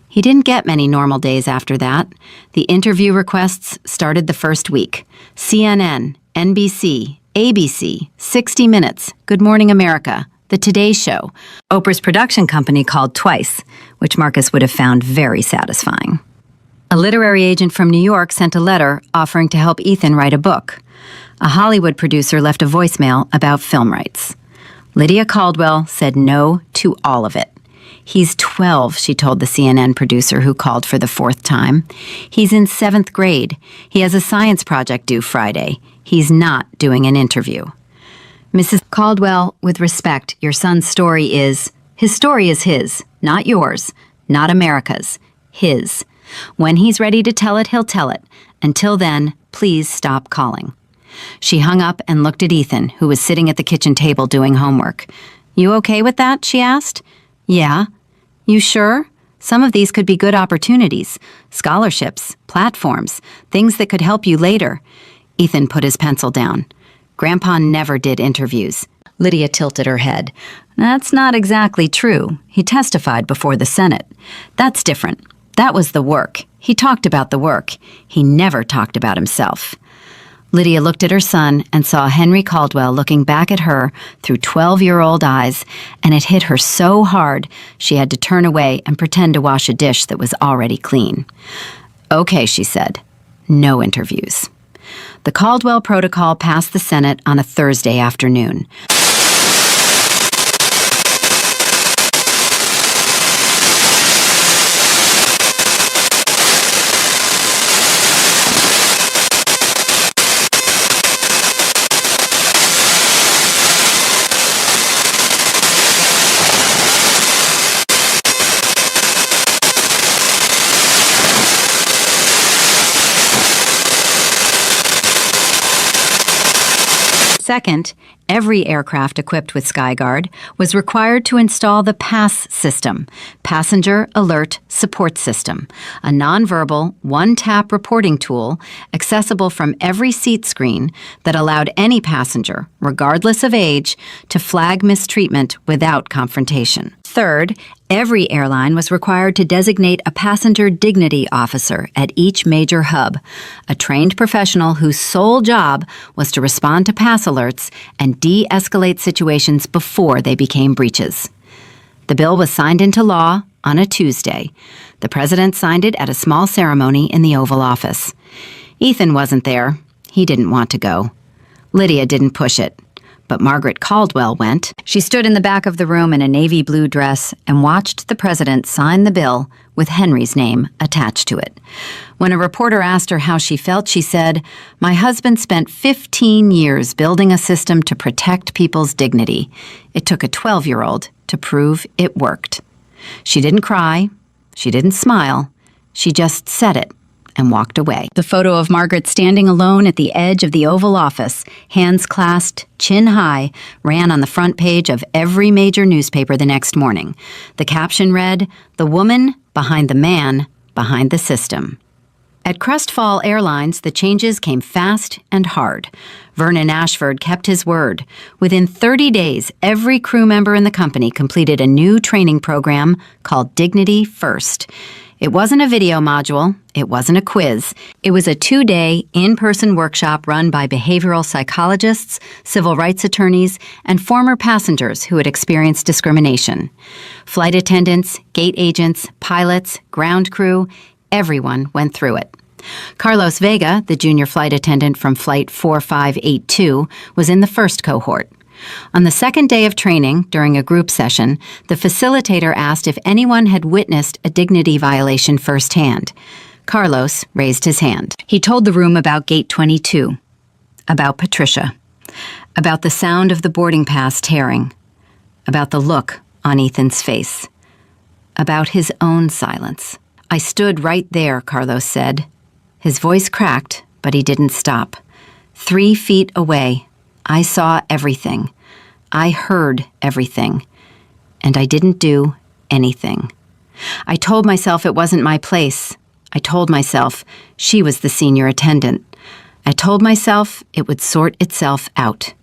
A: He didn't get many normal days after that. The interview requests started the first week. CNN, NBC, ABC, 60 Minutes, Good Morning America, The Today Show, Oprah's production company called Twice, which Marcus would have found very satisfying. A literary agent from New York sent a letter offering to help Ethan write a book. A Hollywood producer left a voicemail about film rights. Lydia Caldwell said no to all of it. He's 12, she told the CNN producer who called for the 4th time. He's in 7th grade. He has a science project due Friday. He's not doing an interview. Mrs. Caldwell, with respect, your son's story is, his story is his, not yours, not America's, his. When he's ready to tell it, he'll tell it. Until then, please stop calling. She hung up and looked at Ethan, who was sitting at the kitchen table doing homework. You okay with that? She asked. Yeah. You sure? Some of these could be good opportunities. Scholarships, platforms, things that could help you later. Ethan put his pencil down. Grandpa never did interviews. Lydia tilted her head. That's not exactly true. He testified before the Senate. That's different. That was the work. He talked about the work. He never talked about himself. Lydia looked at her son and saw Henry Caldwell looking back at her through 12-year-old eyes, and it hit her so hard she had to turn away and pretend to wash a dish that was already clean. Okay, she said. No interviews. The Caldwell protocol passed the Senate on a Thursday afternoon. Second, every aircraft equipped with SkyGuard was required to install the PASS system, Passenger Alert Support System, a nonverbal, one-tap reporting tool accessible from every seat screen that allowed any passenger, regardless of age, to flag mistreatment without confrontation. Third, every airline was required to designate a passenger dignity officer at each major hub, a trained professional whose sole job was to respond to pass alerts and de-escalate situations before they became breaches. The bill was signed into law on a Tuesday. The president signed it at a small ceremony in the Oval Office. Ethan wasn't there. He didn't want to go. Lydia didn't push it. But Margaret Caldwell went. She stood in the back of the room in a navy blue dress and watched the president sign the bill with Henry's name attached to it. When a reporter asked her how she felt, she said, "My husband spent 15 years building a system to protect people's dignity. It took a 12-year-old to prove it worked." She didn't cry. She didn't smile. She just said it and walked away. The photo of Margaret standing alone at the edge of the Oval Office, hands clasped, chin high, ran on the front page of every major newspaper the next morning. The caption read, "The woman behind the man behind the system." At Crestfall Airlines, the changes came fast and hard. Vernon Ashford kept his word. Within 30 days, every crew member in the company completed a new training program called Dignity First. It wasn't a video module. It wasn't a quiz. It was a 2-day in-person workshop run by behavioral psychologists, civil rights attorneys, and former passengers who had experienced discrimination. Flight attendants, gate agents, pilots, ground crew, everyone went through it. Carlos Vega, the junior flight attendant from Flight 4582, was in the first cohort. On the second day of training, during a group session, the facilitator asked if anyone had witnessed a dignity violation firsthand. Carlos raised his hand. He told the room about Gate 22, about Patricia, about the sound of the boarding pass tearing, about the look on Ethan's face, about his own silence. "I stood right there," Carlos said. His voice cracked, but he didn't stop. 3 feet away, I saw everything. I heard everything. And I didn't do anything. I told myself it wasn't my place. I told myself she was the senior attendant. I told myself it would sort itself out.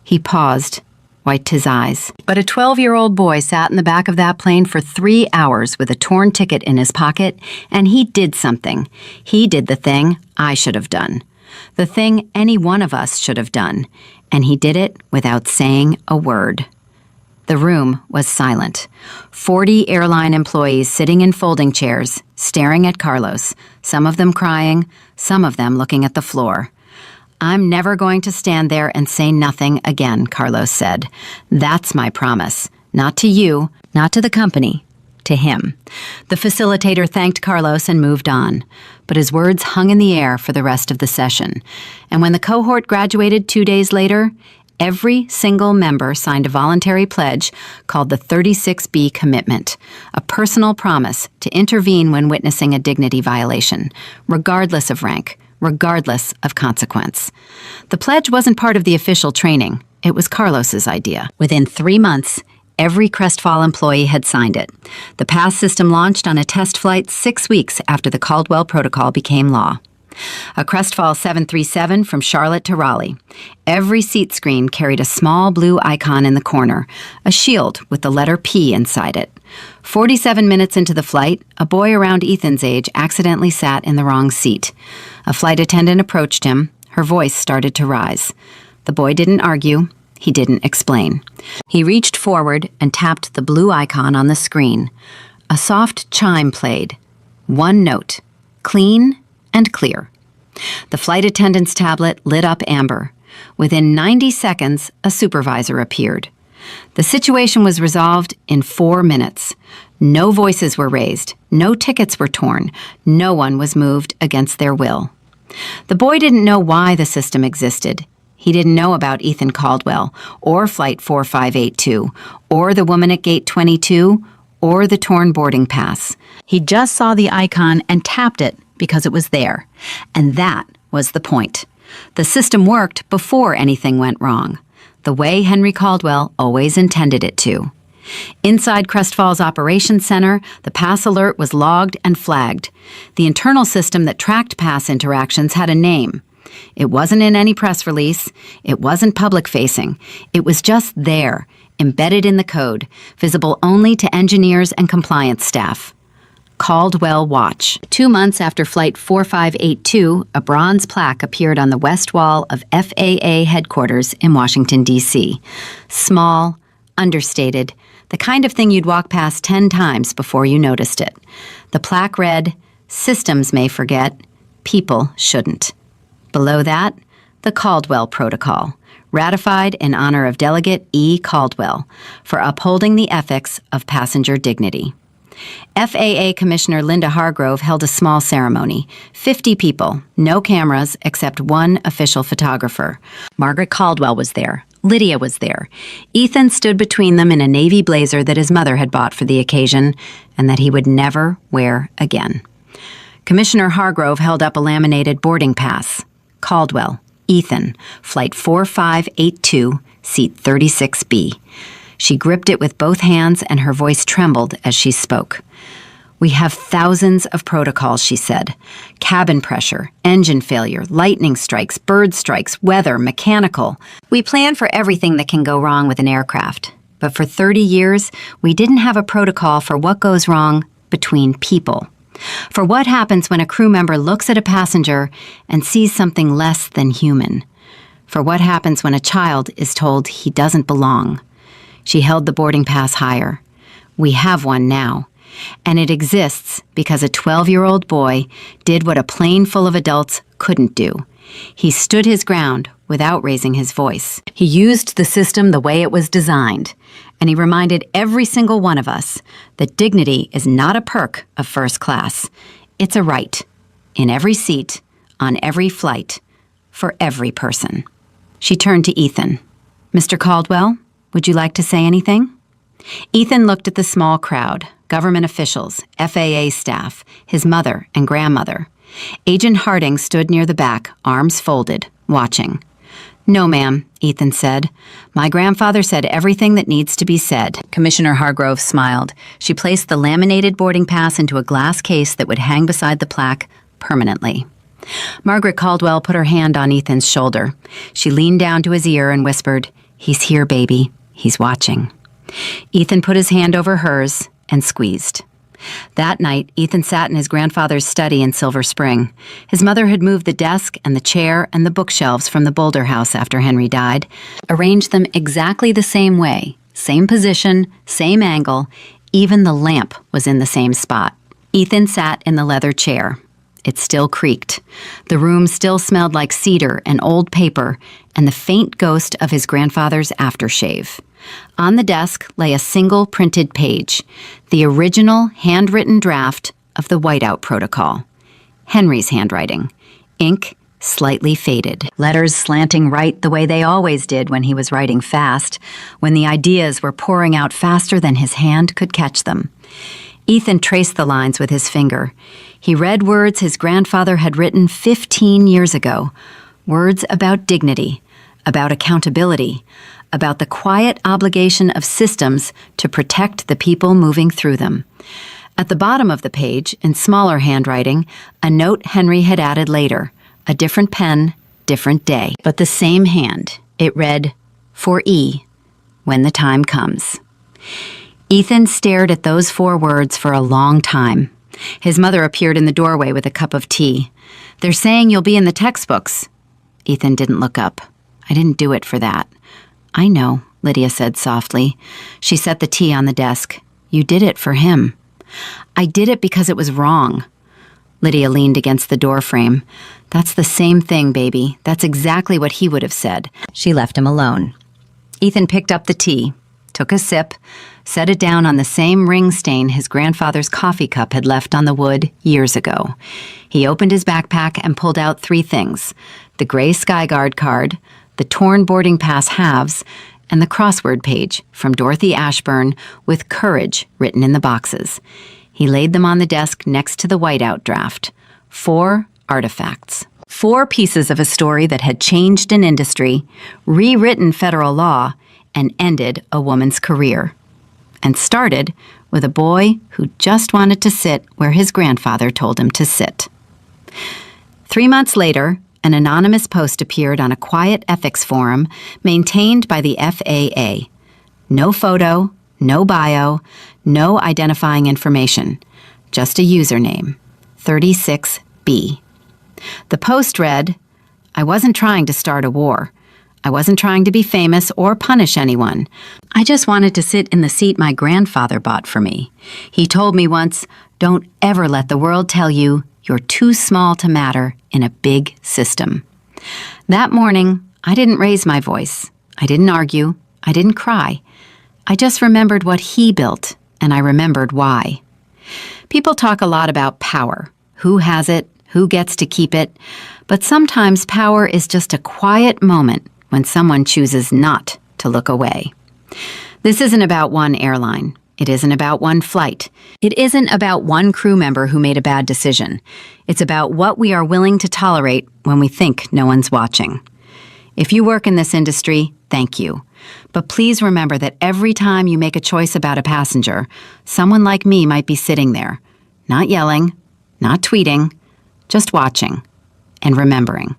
A: He paused, wiped his eyes. But a 12-year-old boy sat in the back of that plane for 3 hours with a torn ticket in his pocket, and he did something. He did the thing I should have done. The thing any one of us should have done. And he did it without saying a word. The room was silent. 40 airline employees sitting in folding chairs, staring at Carlos, some of them crying, some of them looking at the floor. "I'm never going to stand there and say nothing again," Carlos said. "That's my promise. Not to you, not to the company, to him." The facilitator thanked Carlos and moved on, but his words hung in the air for the rest of the session. And when the cohort graduated 2 days later, every single member signed a voluntary pledge called the 36B Commitment, a personal promise to intervene when witnessing a dignity violation, regardless of rank, regardless of consequence. The pledge wasn't part of the official training. It was Carlos's idea. Within 3 months, every Crestfall employee had signed it. The pass system launched on a test flight 6 weeks after the Caldwell Protocol became law. A Crestfall 737 from Charlotte to Raleigh. Every seat screen carried a small blue icon in the corner, a shield with the letter P inside it. 47 minutes into the flight, a boy around Ethan's age accidentally sat in the wrong seat. A flight attendant approached him. Her voice started to rise. The boy didn't argue. He didn't explain. He reached forward and tapped the blue icon on the screen. A soft chime played. One note. Clean and clear. The flight attendant's tablet lit up amber. Within 90 seconds, a supervisor appeared. The situation was resolved in 4 minutes. No voices were raised. No tickets were torn. No one was moved against their will. The boy didn't know why the system existed. He didn't know about Ethan Caldwell, or Flight 4582, or the woman at Gate 22, or the torn boarding pass. He just saw the icon and tapped it because it was there. And that was the point. The system worked before anything went wrong, the way Henry Caldwell always intended it to. Inside Crestfall's Operations Center, the pass alert was logged and flagged. The internal system that tracked pass interactions had a name. It wasn't in any press release. It wasn't public-facing. It was just there, embedded in the code, visible only to engineers and compliance staff. Caldwell Watch. 2 months after Flight 4582, a bronze plaque appeared on the west wall of FAA headquarters in Washington, D.C. Small, understated, the kind of thing you'd walk past 10 times before you noticed it. The plaque read, "Systems may forget, people shouldn't." Below that, the Caldwell Protocol, ratified in honor of Delegate E. Caldwell for upholding the ethics of passenger dignity. FAA Commissioner Linda Hargrove held a small ceremony. 50 people, no cameras except one official photographer. Margaret Caldwell was there. Lydia was there. Ethan stood between them in a navy blazer that his mother had bought for the occasion and that he would never wear again. Commissioner Hargrove held up a laminated boarding pass. Caldwell, Ethan, Flight 4582, Seat 36B. She gripped it with both hands and her voice trembled as she spoke. "We have thousands of protocols," she said. "Cabin pressure, engine failure, lightning strikes, bird strikes, weather, mechanical. We plan for everything that can go wrong with an aircraft. But for 30 years, we didn't have a protocol for what goes wrong between people. For what happens when a crew member looks at a passenger and sees something less than human. For what happens when a child is told he doesn't belong." She held the boarding pass higher. "We have one now. And it exists because a 12-year-old boy did what a plane full of adults couldn't do. He stood his ground without raising his voice. He used the system the way it was designed. And he reminded every single one of us that dignity is not a perk of first class. It's a right. In every seat, on every flight, for every person." She turned to Ethan. "Mr. Caldwell, would you like to say anything?" Ethan looked at the small crowd, government officials, FAA staff, his mother and grandmother. Agent Harding stood near the back, arms folded, watching. "No, ma'am," Ethan said. "My grandfather said everything that needs to be said." Commissioner Hargrove smiled. She placed the laminated boarding pass into a glass case that would hang beside the plaque permanently. Margaret Caldwell put her hand on Ethan's shoulder. She leaned down to his ear and whispered, "He's here, baby. He's watching." Ethan put his hand over hers and squeezed. That night, Ethan sat in his grandfather's study in Silver Spring. His mother had moved the desk and the chair and the bookshelves from the Boulder house after Henry died, arranged them exactly the same way, same position, same angle. Even the lamp was in the same spot. Ethan sat in the leather chair. It still creaked. The room still smelled like cedar and old paper and the faint ghost of his grandfather's aftershave. On the desk lay a single printed page, the original handwritten draft of the Whiteout Protocol. Henry's handwriting, ink slightly faded, letters slanting right the way they always did when he was writing fast, when the ideas were pouring out faster than his hand could catch them. Ethan traced the lines with his finger. He read words his grandfather had written 15 years ago, words about dignity, about accountability, about the quiet obligation of systems to protect the people moving through them. At the bottom of the page, in smaller handwriting, a note Henry had added later, a different pen, different day, but the same hand. It read, "For E, when the time comes." Ethan stared at those 4 words for a long time. His mother appeared in the doorway with a cup of tea. "They're saying you'll be in the textbooks." Ethan didn't look up. "I didn't do it for that." "I know," Lydia said softly. She set the tea on the desk. "You did it for him." "I did it because it was wrong." Lydia leaned against the door frame. "That's the same thing, baby. That's exactly what he would have said." She left him alone. Ethan picked up the tea, took a sip, set it down on the same ring stain his grandfather's coffee cup had left on the wood years ago. He opened his backpack and pulled out 3 things: the gray Skyguard card, the torn boarding pass halves, and the crossword page from Dorothy Ashburn with courage written in the boxes. He laid them on the desk next to the Whiteout draft. 4 artifacts. 4 pieces of a story that had changed an industry, rewritten federal law, and ended a woman's career. And started with a boy who just wanted to sit where his grandfather told him to sit. 3 months later, an anonymous post appeared on a quiet ethics forum maintained by the FAA. No photo, no bio, no identifying information, just a username, 36B. The post read, "I wasn't trying to start a war. I wasn't trying to be famous or punish anyone. I just wanted to sit in the seat my grandfather bought for me. He told me once, 'Don't ever let the world tell you you're too small to matter in a big system.' That morning, I didn't raise my voice. I didn't argue. I didn't cry. I just remembered what he built, and I remembered why." People talk a lot about power. Who has it? Who gets to keep it? But sometimes power is just a quiet moment when someone chooses not to look away. This isn't about one airline. It isn't about one flight. It isn't about one crew member who made a bad decision. It's about what we are willing to tolerate when we think no one's watching. If you work in this industry, thank you. But please remember that every time you make a choice about a passenger, someone like me might be sitting there, not yelling, not tweeting, just watching and remembering.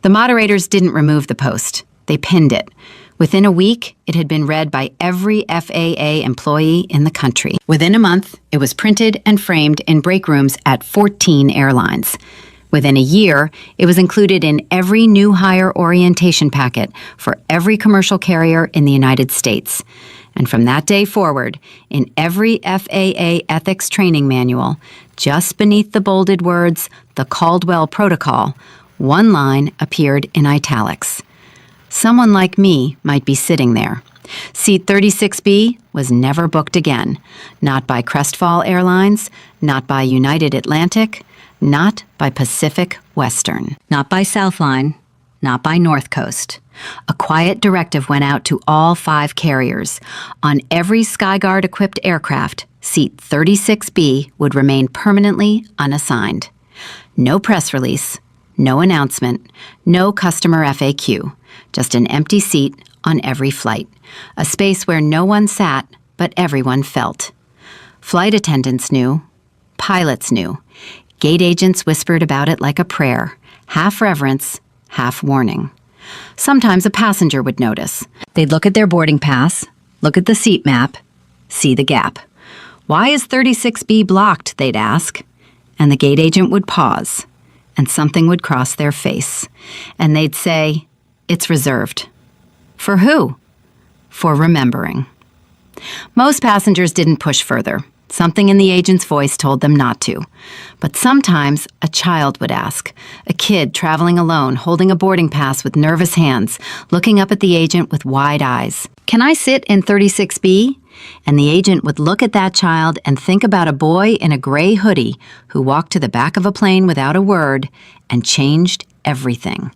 A: The moderators didn't remove the post. They pinned it. Within a week, it had been read by every FAA employee in the country. Within a month, it was printed and framed in break rooms at 14 airlines. Within a year, it was included in every new hire orientation packet for every commercial carrier in the United States. And from that day forward, in every FAA ethics training manual, just beneath the bolded words, "The Caldwell Protocol," one line appeared in italics. Someone like me might be sitting there. Seat 36B was never booked again. Not by Crestfall Airlines, not by United Atlantic, not by Pacific Western, not by Southline, not by North Coast. A quiet directive went out to all 5 carriers. On every Skyguard-equipped aircraft, seat 36B would remain permanently unassigned. No press release, no announcement, no customer FAQ, just an empty seat on every flight, a space where no one sat, but everyone felt. Flight attendants knew, pilots knew, gate agents whispered about it like a prayer, half reverence, half warning. Sometimes a passenger would notice. They'd look at their boarding pass, look at the seat map, see the gap. "Why is 36B blocked?" they'd ask. And the gate agent would pause, and something would cross their face. And they'd say, "It's reserved." For who? for remembering. Most passengers didn't push further. Something in the agent's voice told them not to. But sometimes a child would ask, a kid traveling alone, holding a boarding pass with nervous hands, looking up at the agent with wide eyes. "Can I sit in 36B?" And the agent would look at that child and think about a boy in a gray hoodie who walked to the back of a plane without a word and changed everything.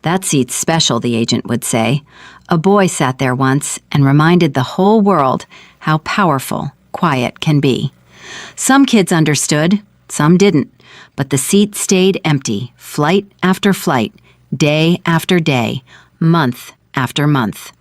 A: "That seat's special," the agent would say. "A boy sat there once and reminded the whole world how powerful quiet can be." Some kids understood, some didn't, but the seat stayed empty, flight after flight, day after day, month after month.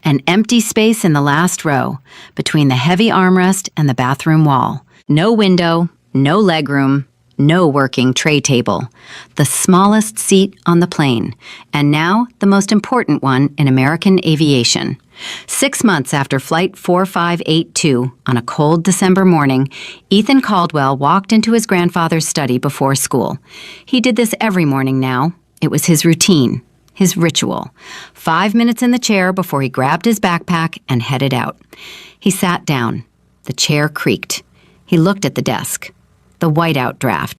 A: An empty space in the last row, between the heavy armrest and the bathroom wall. No window, no legroom, no working tray table. The smallest seat on the plane, and now the most important one in American aviation. 6 months after Flight 4582, on a cold December morning, Ethan Caldwell walked into his grandfather's study before school. He did this every morning now. It was his routine, his ritual. 5 minutes in the chair before he grabbed his backpack and headed out. He sat down. The chair creaked. He looked at the desk. The whiteout draft,